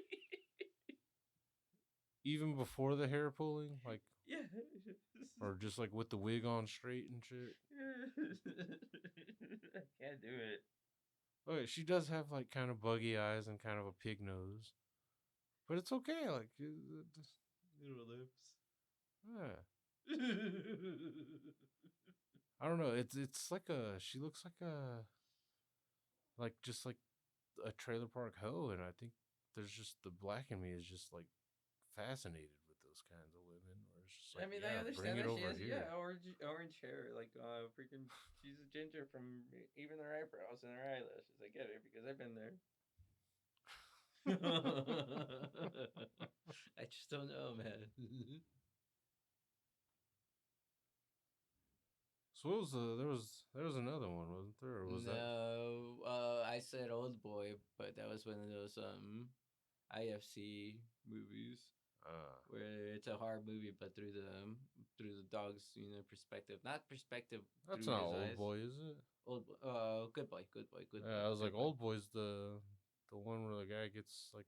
even before the hair pulling, like, Yeah. or just like with the wig on straight and shit. I can't do it. Okay, she does have like kind of buggy eyes and kind of a pig nose, but it's okay. Like, Little lips. yeah. I don't know. It's like a she looks like just like a trailer park hoe, and I think there's just the black in me is just like fascinated with those kinds of women. Where it's just I like, mean, I yeah, bring understand it that she over has, here. orange hair. Like, freaking, she's a ginger from even her eyebrows and her eyelashes. I get it because I've been there. I just don't know, man. So what was there was another one, wasn't there? Or was that? No, I said Old Boy, but that was one of those IFC movies Uh, where it's a horror movie, but through the dog's perspective, not perspective that's through not his Old eyes. Boy, is it? Good boy, good boy, good boy, Yeah, I was good like, boy. Old Boy's the one where the guy gets like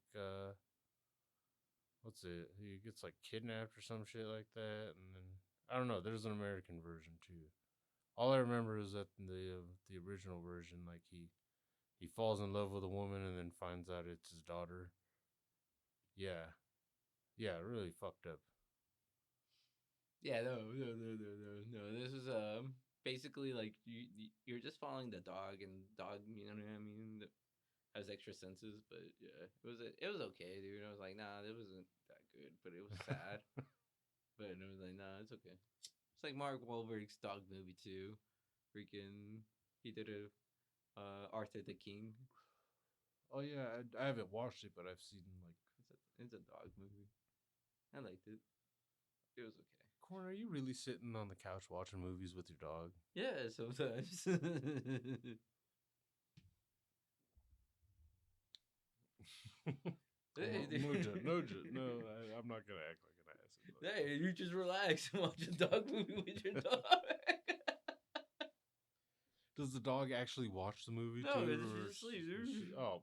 what's it? He gets like kidnapped or some shit like that, and then I don't know. There's an American version too. All I remember is that the original version, like he falls in love with a woman and then finds out it's his daughter. Yeah, yeah, really fucked up. Yeah, no. This is basically like you're just following the dog, and dog, you know what I mean, that has extra senses. But yeah, it was okay, dude. I was like, nah, it wasn't that good, but it was sad. But it was like, nah, it's okay. It's like Mark Wahlberg's dog movie too. Freaking, he did a Arthur the King. Oh yeah, I haven't watched it, but I've seen like. It's a dog movie. I liked it. It was okay. Corn, are you really sitting on the couch watching movies with your dog? Yeah, sometimes. Hey, No, I'm not gonna act like an ass. hey, you just relax and watch a dog movie with your dog. Does the dog actually watch the movie No, too, she's or asleep, dude. oh,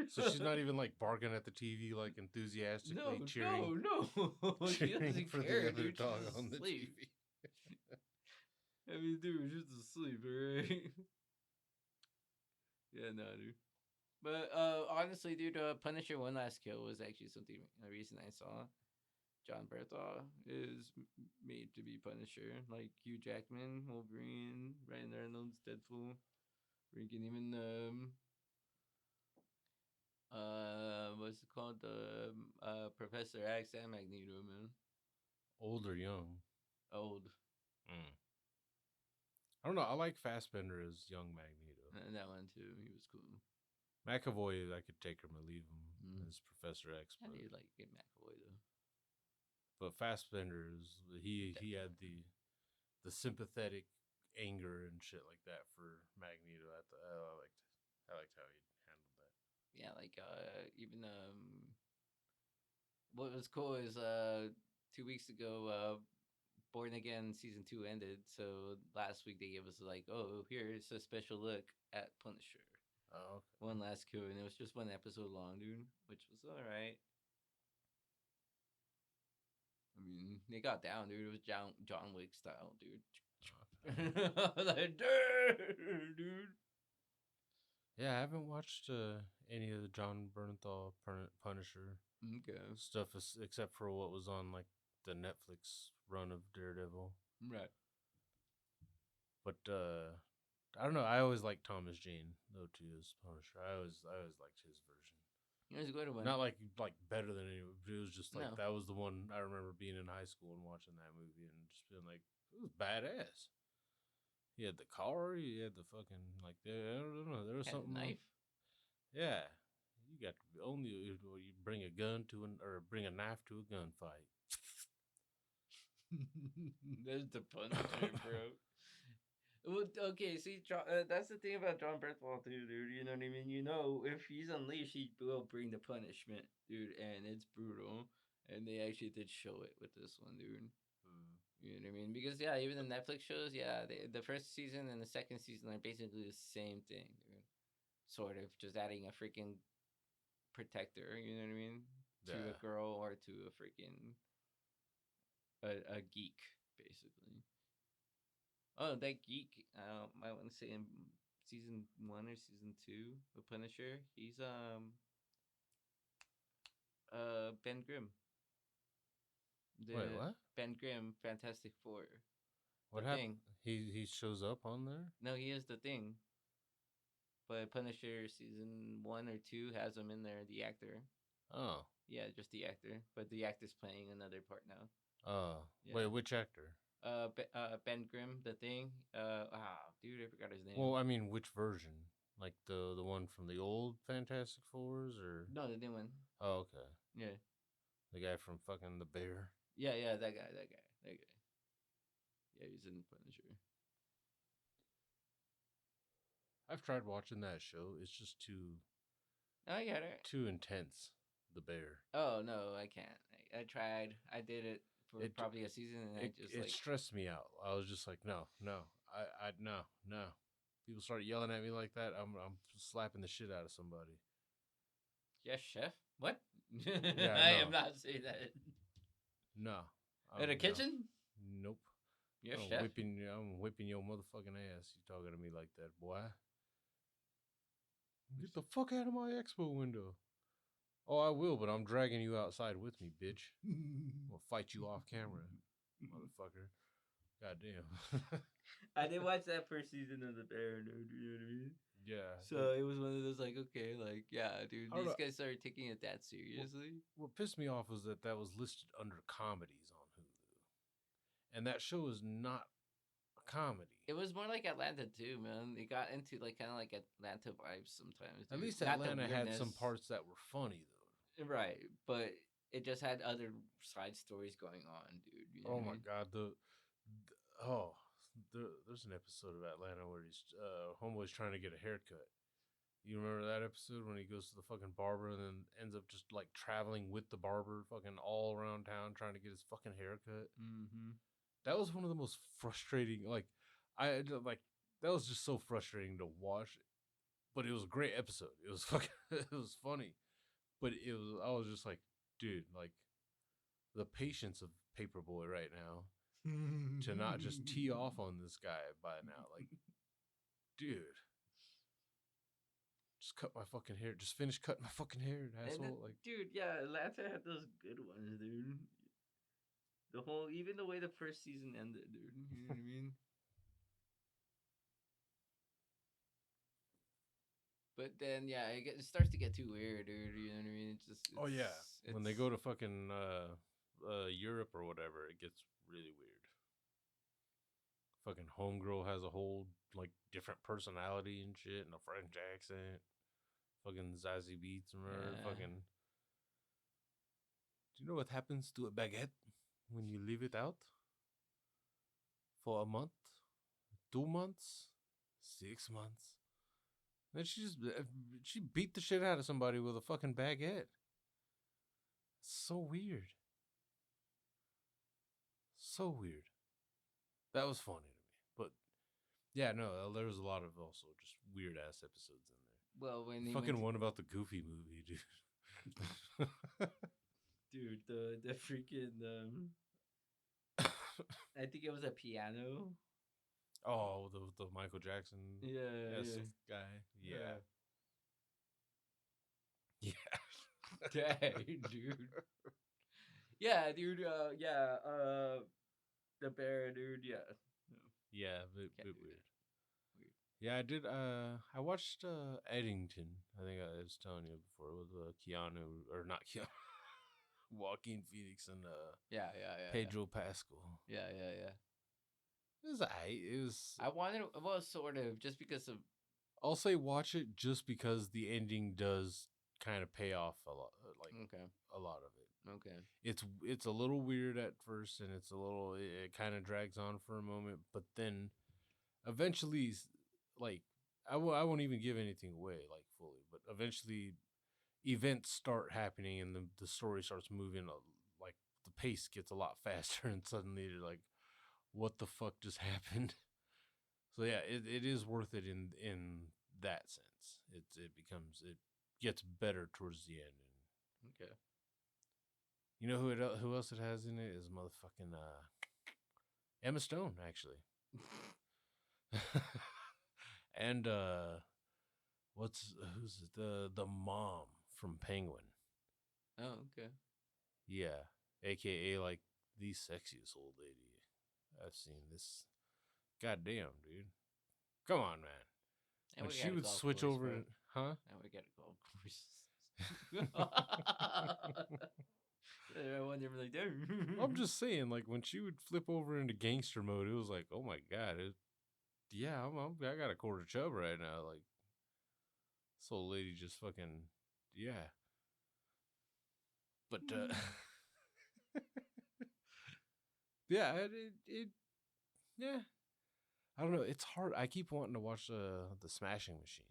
so she's not even like barking at the TV, like enthusiastically cheering, no. She cheering doesn't for the care, other dude. She's dog just on the asleep. TV. I mean, dude, she's asleep, alright? Yeah, no, dude. But honestly, dude, Punisher One Last Kill was actually something recent I saw. John Bertha is made to be Punisher, like Hugh Jackman, Wolverine, Ryan Reynolds, Deadpool. We can even what's it called? Professor X and Magneto, man. Old or young? Old. Mm. I don't know. I like Fassbender as young Magneto. And that one too. He was cool. McAvoy, I could take him or leave him as Professor X, I but need like get McAvoy though. Fassbender is he had the sympathetic anger and shit like that for Magneto. I liked how he handled that. Yeah, like even what was cool is 2 weeks ago Born Again season 2 ended, so last week they gave us like, oh, here's a special look at Punisher. Oh, okay. One last coup, and it was just one episode long, dude, which was all right. I mean, they got down, dude. It was John Wick style, dude. I was like, dude. Yeah, I haven't watched any of the John Bernthal Punisher Okay. stuff except for what was on like the Netflix run of Daredevil. Right. But I don't know. I always liked Thomas Jane though too as Punisher. I always liked his version. It was a good one. Not like better than anyone. But it was just like No. that was the one I remember being in high school and watching that movie and just being like, it was badass. He had the car. He had the fucking I don't know. There was Had a something knife. Yeah, you got to only you bring a gun to or bring a knife to a gunfight. That's the Punisher, bro. Well, okay, see, that's the thing about John Berthold, too, dude. You know what I mean? You know, if he's unleashed, he will bring the punishment, dude, and it's brutal. And they actually did show it with this one, dude. You know what I mean? Because yeah, even the Netflix shows, yeah, the first season and the second season are basically the same thing, dude. sort of just adding a freaking protector. You know what I mean? To Yeah. a girl or to a freaking a geek, basically. Oh, that geek. I want to say in season 1 or season 2 of Punisher, he's Ben Grimm. Wait, The what? Ben Grimm, Fantastic Four. What The happened? Thing. He shows up on there. No, he is the Thing. But Punisher season 1 or 2 has him in there, the actor. Oh. Yeah, just the actor. But the actor's playing another part now. Yeah. Wait, which actor? Ben Grimm, the Thing. Dude, I forgot his name. Well, I mean, which version? Like the one from the old Fantastic Fours, or No, the new one. oh, okay, Yeah. the guy from fucking the Bear. Yeah, that guy. Yeah, he's in Punisher. I've tried watching that show. It's just I got it. too intense. The Bear. Oh no, I can't. I tried. I did it for It- probably a season, and It stressed me out. I was just like, no, I no. People start yelling at me like that. I'm slapping the shit out of somebody. yes, chef. What? Yeah, I no. am not saying that. No. In a no. kitchen? Nope. Yes, I'm chef. whipping your motherfucking ass. You talking to me like that, boy? Get the fuck out of my expo window. Oh, I will, but I'm dragging you outside with me, bitch. I'm gonna fight you off camera, motherfucker. Goddamn. I did watch that first season of The Bear, dude. You know what I mean? Yeah. So it was one of those like, okay, like yeah, dude, I don't these know. guys started taking it that seriously. What pissed me off was that was listed under comedies on Hulu, and that show is not a comedy. It was more like Atlanta too, man. It got into like kind of like Atlanta vibes sometimes. At dude. least Not the Atlanta had some weirdness. parts that were funny though. Right, but it just had other side stories going on, dude. You know Oh what I my mean? god, there's an episode of Atlanta where he's homeboy's trying to get a haircut. You remember that episode when he goes to the fucking barber and then ends up just like traveling with the barber fucking all around town trying to get his fucking haircut? Mm-hmm. That was one of the most frustrating. That was just so frustrating to watch. But it was a great episode. It was fucking it was funny. But I was just like, dude, like the patience of Paperboy right now to not just tee off on this guy by now. Like, dude, just cut my fucking hair. Just finish cutting my fucking hair, asshole. Like, Dude, yeah, Atlanta had those good ones, dude. Even the way the first season ended, dude. You know what I mean? But then, yeah, it starts to get too weird, dude. You know what I mean? oh yeah, when they go to fucking Europe or whatever, it gets really weird. Fucking homegirl has a whole like different personality and shit, and a French accent. Fucking Zazie Beats and her. Yeah. Fucking. Do you know what happens to a baguette when you leave it out for a month, 2 months, 6 months? Then she beat the shit out of somebody with a fucking baguette. So weird. So weird. That was funny to me. But yeah, no, there was a lot of also just weird ass episodes in there. Well, when he Fucking went one about the Goofy movie, dude. Dude, the freaking I think it was a piano. Oh, the Michael Jackson Yeah. guy. Yeah. Yeah. Dang, dude. Yeah, dude. The Bear, dude. Yeah. Yeah, bit Can't do weird. that. Weird. Yeah, I did. I watched Eddington. I think I was telling you before with Keanu or not Keanu, Joaquin Phoenix and Yeah. Pedro Pascal. Yeah. It was it was. I wanted, well, sort of, just because of. I'll say watch it just because the ending does kind of pay off a lot, Okay. a lot of it. Okay. It's a little weird at first, and it kind of drags on for a moment, but then eventually, like I won't even give anything away like fully, but eventually events start happening and the story starts moving. Like the pace gets a lot faster, and suddenly you're like, what the fuck just happened? So yeah, it is worth it in that sense. It gets better towards the end. And Okay. you know who else it has in it is motherfucking Emma Stone actually. And who's it? The mom from Penguin. Oh, okay. Yeah, aka like the sexiest old lady I've seen. This goddamn dude. Come on, man. And When we she got a would golf switch course, over, bro. huh? And we got a golf course. I wonder if like, I'm just saying, like when she would flip over into gangster mode, it was like, oh my god, yeah, I got a quarter chub right now. Like this old lady just fucking, yeah. But yeah, yeah. I don't know. It's hard. I keep wanting to watch the Smashing Machine.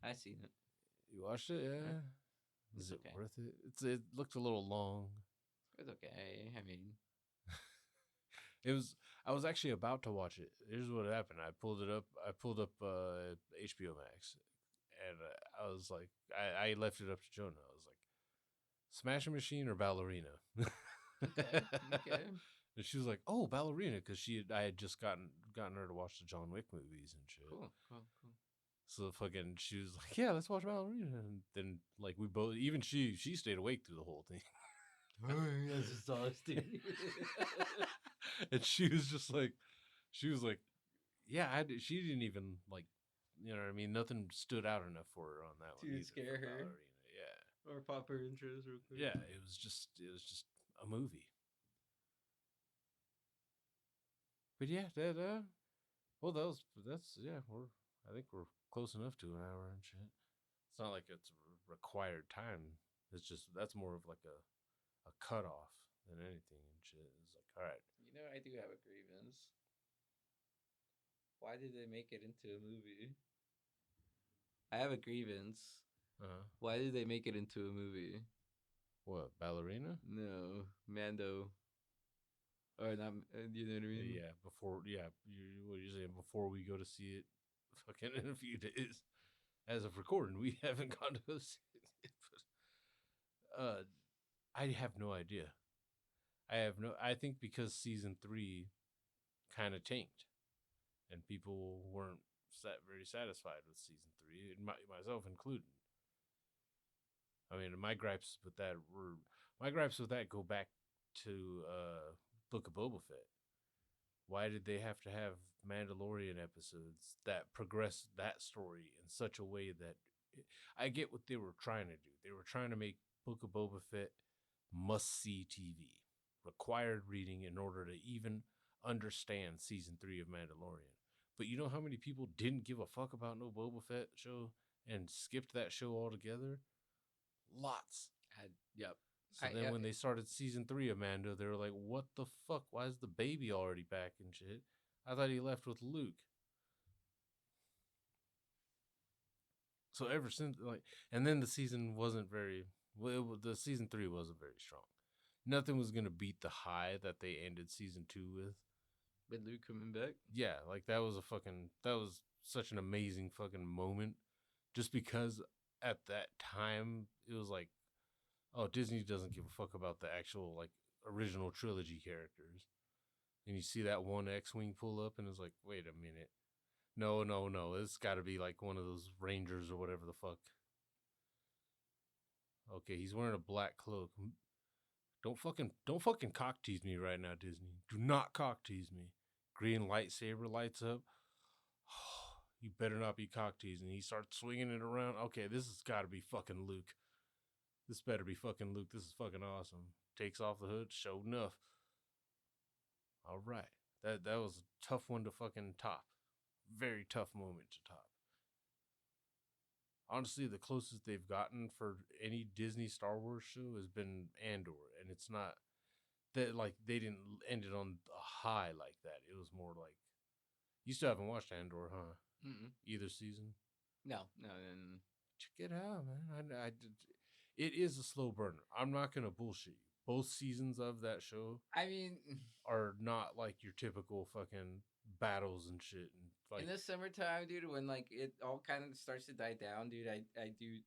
I seen it. You watched it? Yeah. It's Is it okay. worth it? It looked a little long. It's okay. I mean, It was. I was actually about to watch it. Here's what happened. I pulled it up. I pulled up HBO Max, and I was like, I left it up to Jonah. I was like, Smashing Machine or Ballerina? okay. Okay. And she was like, "Oh, Ballerina," because I had just gotten her to watch the John Wick movies and shit. Cool. Cool. Cool. So fucking, she was like, "Yeah, let's watch Ballerina," and then like we both, even she stayed awake through the whole thing. That's exhausting. And she was like, "Yeah, she didn't even like, you know what I mean? Nothing stood out enough for her on that one. To Either scare for her? Ballerina. Yeah, Or pop her intros real quick. yeah. It was just a movie. But yeah, well, that's yeah. I think we're close enough to an hour and shit. It's not like it's required time. It's just that's more of like a cutoff than anything and shit. It's like, all right, You know, I do have a grievance. Why did they make it into a movie? I have a grievance. Why did they make it into a movie? What, Ballerina? No, Mando. Or not, you know what I mean? Yeah, before what you're saying before we go to see it, fucking in a few days. As of recording, we haven't gone to go see it yet, but I have no idea. I think because season 3 kind of tanked, and people weren't very satisfied with season 3, and myself included. I mean, my gripes with that go back to Book of Boba Fett. Why did they have to have Mandalorian episodes that progress that story in such a way that I get what they were trying to do. They were trying to make Book of Boba Fett must-see TV, required reading in order to even understand season 3 of Mandalorian. But you know how many people didn't give a fuck about no Boba Fett show and skipped that show altogether? Lots. Yep. So then when they started season 3 of Mando, they were like, what the fuck? Why is the baby already back and shit? I thought he left with Luke. So ever since, like, and then the season wasn't very, the season 3 wasn't very strong. Nothing was going to beat the high that they ended season 2 with. With Luke coming back? Yeah, like that was such an amazing fucking moment. Just because at that time, it was like, oh, Disney doesn't give a fuck about the actual, like, original trilogy characters. And you see that one X-Wing pull up, and it's like, wait a minute. No. It's got to be, like, one of those Rangers or whatever the fuck. Okay, he's wearing a black cloak. Don't fucking cock tease me right now, Disney. Do not cock tease me. Green lightsaber lights up. You better not be cock teasing. He starts swinging it around. Okay, this has got to be fucking Luke. This better be fucking Luke. This is fucking awesome. Takes off the hood. Show enough. All right. That was a tough one to fucking top. Very tough moment to top. Honestly, the closest they've gotten for any Disney Star Wars show has been Andor. And it's not that, like, they didn't end it on a high like that. It was more like, you still haven't watched Andor, huh? Mm-mm. Either season? No. Check it out, man. It is a slow burner. I'm not gonna bullshit you. Both seasons of that show, I mean, are not like your typical fucking battles and shit and in the summertime, dude, when like it all kind of starts to die down, dude, I do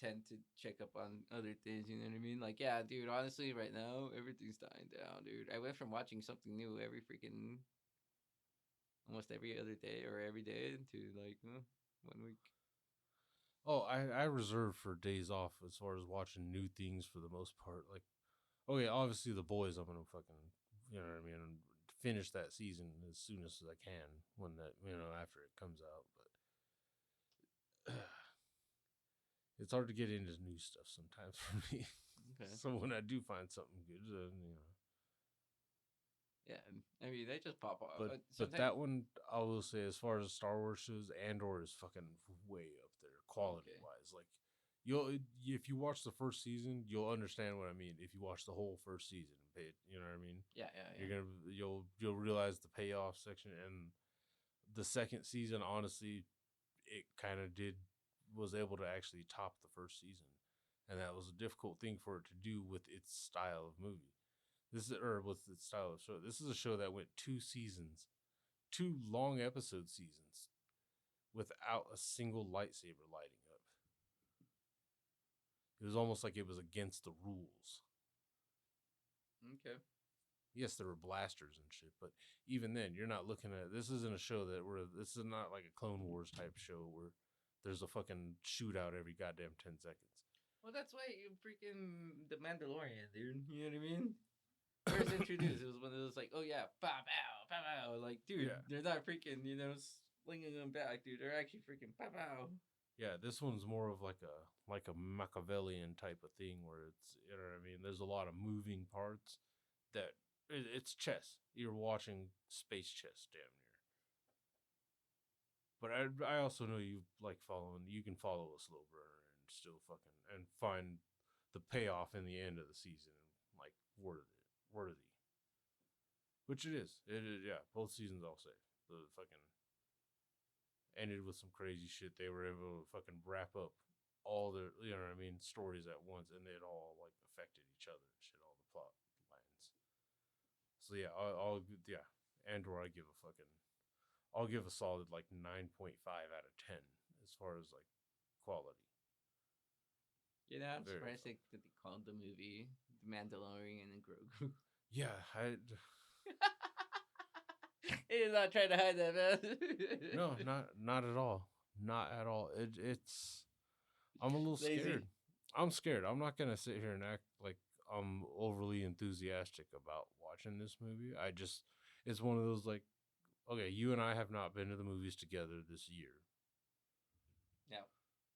tend to check up on other things. You know what I mean? Like, yeah, dude. Honestly, right now everything's dying down, dude. I went from watching something new every freaking almost every other day or every day to like 1 week. Oh, I reserve for days off as far as watching new things for the most part. Like, okay, obviously the boys, I'm gonna fucking, you know what I mean, finish that season as soon as I can when that, after it comes out. But it's hard to get into new stuff sometimes for me. Okay. So when I do find something good, Yeah, I mean they just pop off. but that one I will say, as far as Star Wars shows, Andor is fucking way up there quality wise. Like, if you watch the first season, you'll understand what I mean. If you watch the whole first season, you know what I mean. Yeah. You'll realize the payoff section, and the second season, honestly, it kind of was able to actually top the first season, and that was a difficult thing for it to do with its style of movie. With its style of show. This is a show that went 2 seasons, 2 long episode seasons, without a single lightsaber lighting up. It was almost like it was against the rules. Okay. Yes, there were blasters and shit, but even then, you're not looking at. This isn't a show this is not like a Clone Wars type show where there's a fucking shootout every goddamn 10 seconds. Well, that's why you freaking the Mandalorian, dude. You know what I mean? First introduced, it was one of those like, oh yeah, pow pow pow pow. Like, dude, they're not freaking, slinging them back, dude. They're actually freaking pow pow. Yeah, this one's more of like a Machiavellian type of thing where it's, you know what I mean. There's a lot of moving parts that it's chess. You're watching space chess, damn near. But I also know you like following. You can follow a slow burner and still fucking and find the payoff in the end of the season, like worthy. Which it is. It is, yeah. Both seasons, I'll say. The fucking ended with some crazy shit. They were able to fucking wrap up all the, you know what I mean, stories at once, and it all like affected each other and shit. All the plot lines. So yeah, yeah. Andor, I'll give a solid like 9.5 out of 10 as far as like quality. You know, I'm surprised that they called the movie The Mandalorian and Grogu. Yeah, He's not trying to hide that, man. No, not at all. Not at all. It's. I'm a little scared. I'm scared. I'm not gonna sit here and act like I'm overly enthusiastic about watching this movie. It's one of those like, okay, you and I have not been to the movies together this year. No.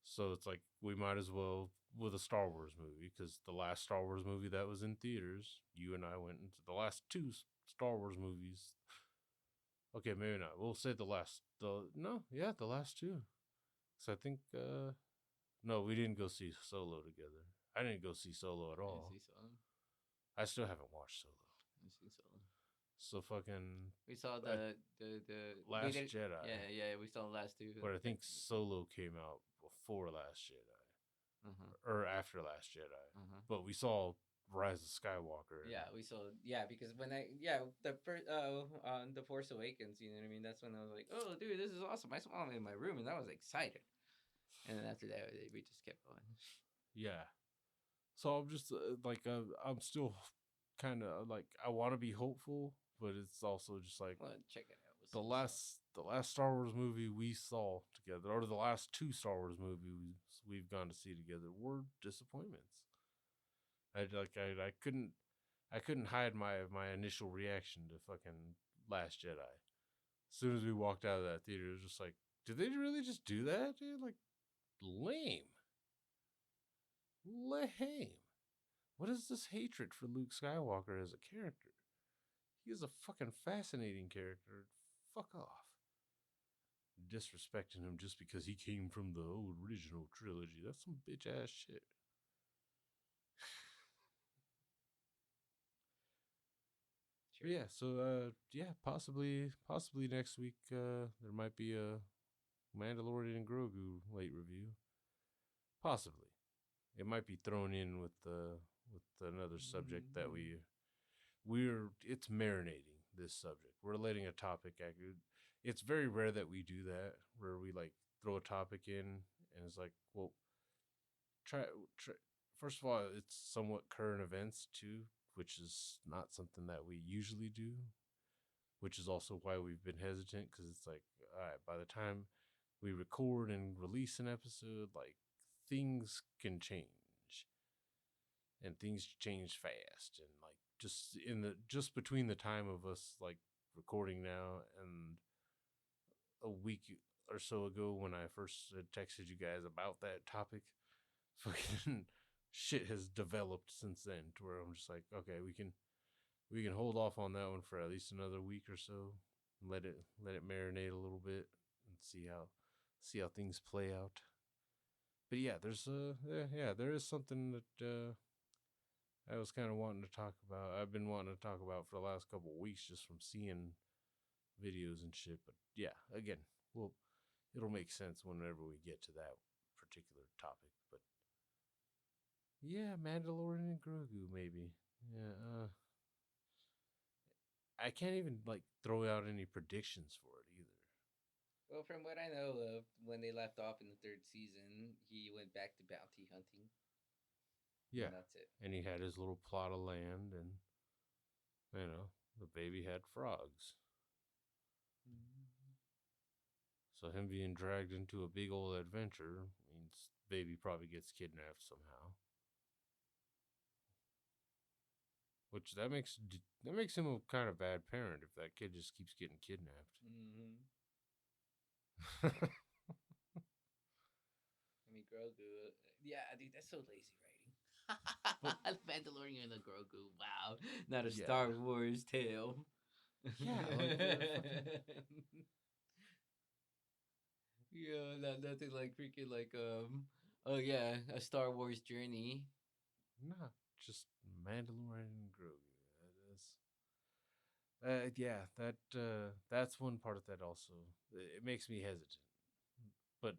So it's like we might as well with a Star Wars movie, because the last Star Wars movie that was in theaters, you and I went into the last 2 Star Wars movies. Okay, maybe not. We'll say the last 2. So I think no, we didn't go see Solo together. I didn't go see Solo at all. I didn't see Solo. I still haven't watched Solo. I didn't see Solo. So fucking. We saw the Last Jedi. Yeah. We saw the last 2. But I think Solo came out before Last Jedi, or after Last Jedi. But we saw Rise of Skywalker. Yeah, we saw. Yeah, because when the first on The Force Awakens, you know what I mean. That's when I was like, oh, dude, this is awesome. I saw it in my room, and I was excited. And then after that, we just kept going. Yeah. So I'm just I'm still kind of like, I want to be hopeful, but it's also just like, well, check it out. The last Star Wars movie we saw together, or the last 2 Star Wars movies we've gone to see together, were disappointments. I couldn't hide my initial reaction to fucking Last Jedi. As soon as we walked out of that theater, it was just like, did they really just do that, dude? Like, lame. What is this hatred for Luke Skywalker as a character? He is a fucking fascinating character. Fuck off. Disrespecting him just because he came from the original trilogy. That's some bitch ass shit. Sure. Yeah, so possibly next week there might be a Mandalorian and Grogu late review. Possibly. It might be thrown in with another subject that it's marinating, this subject. We're letting a topic it's very rare that we do that where we like throw a topic in and it's like, well, try, try first of all, it's somewhat current events too, which is not something that we usually do, which is also why we've been hesitant because it's like, all right, by the time we record and release an episode, like things can change and things change fast and like just between the time of us like recording now and a week or so ago when I first had texted you guys about that topic, fucking shit has developed since then to where I'm just like, okay, we can hold off on that one for at least another week or so. Let it marinate a little bit and see how things play out. But yeah, there is something that I was kind of wanting to talk about. I've been wanting to talk about for the last couple of weeks just from seeing videos and shit. But yeah, again, well, it'll make sense whenever we get to that particular topic. But yeah, Mandalorian and Grogu maybe. Yeah, I can't even like throw out any predictions for it either. Well, from what I know of, when they left off in the third season, he went back to bounty hunting. Yeah, And that's it. and he had his little plot of land, and the baby had frogs. So him being dragged into a big old adventure means baby probably gets kidnapped somehow. Which that makes him a kind of bad parent if that kid just keeps getting kidnapped. Mm-hmm. I mean, Grogu. Yeah, dude, that's so lazy writing. Mandalorian and the Grogu. Wow, not a Yeah. Star Wars tale. Yeah, like yeah, nothing like freaking like Oh yeah, a Star Wars journey. nah, just Mandalorian and Grogu. That's one part of that also. It makes me hesitant. But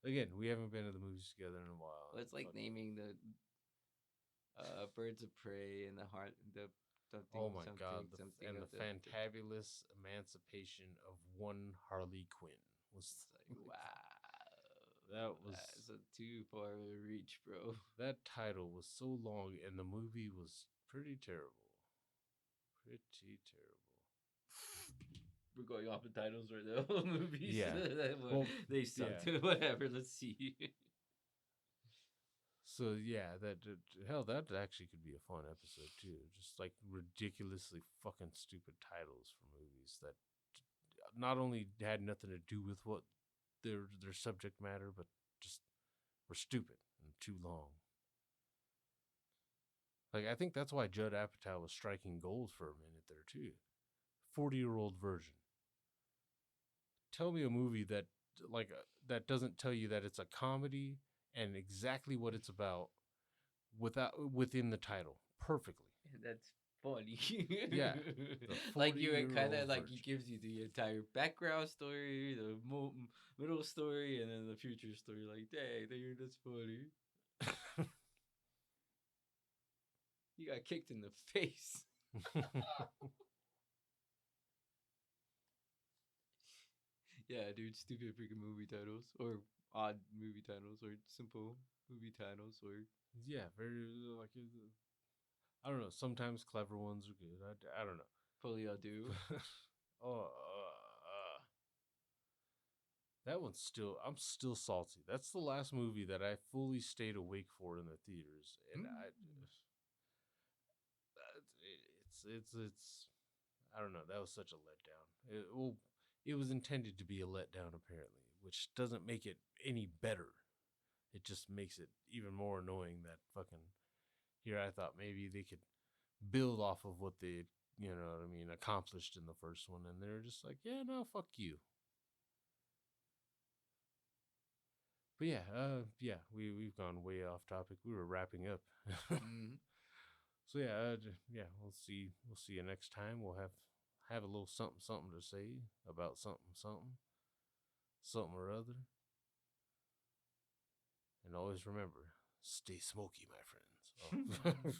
again, we haven't been to the movies together in a while. Well, it's like naming the Birds of Prey and the heart the something. Oh my god, something and of the fantabulous emancipation of one Harley Quinn was like, wow. that was That's a too far of a reach, bro. that title was so long and the movie was pretty terrible. Pretty terrible. We're going off the titles or the whole movies. Yeah. Well, they sucked. yeah. Whatever. Let's see. So yeah, that actually could be a fun episode too. Just like ridiculously fucking stupid titles for movies that not only had nothing to do with what their subject matter, but just were stupid and too long. Like I think that's why Judd Apatow was striking gold for a minute there too. 40-year-old version. Tell me a movie that that doesn't tell you that it's a comedy and exactly what it's about within the title perfectly. That's funny. Yeah, like you kind of like version. he gives you the entire background story, the middle story, and then the future story. Like, dang, that's funny. You got kicked in the face. Yeah, dude, stupid freaking movie titles, or odd movie titles, or simple movie titles, or Yeah, very like I don't know. Sometimes clever ones are good. I don't know. fully do. oh, that one's still. I'm still salty. That's the last movie that I fully stayed awake for in the theaters, and it's. I don't know. That was such a letdown. It was intended to be a letdown, apparently, which doesn't make it any better. It just makes it even more annoying that fucking. Here, I thought maybe they could build off of what they, accomplished in the first one, and they're just like, yeah, no, fuck you. But yeah, we've gone way off topic. We were wrapping up. Mm-hmm. So yeah, we'll see you next time. We'll have a little something to say about something or other. And always remember, stay smoky, my friends. Oh.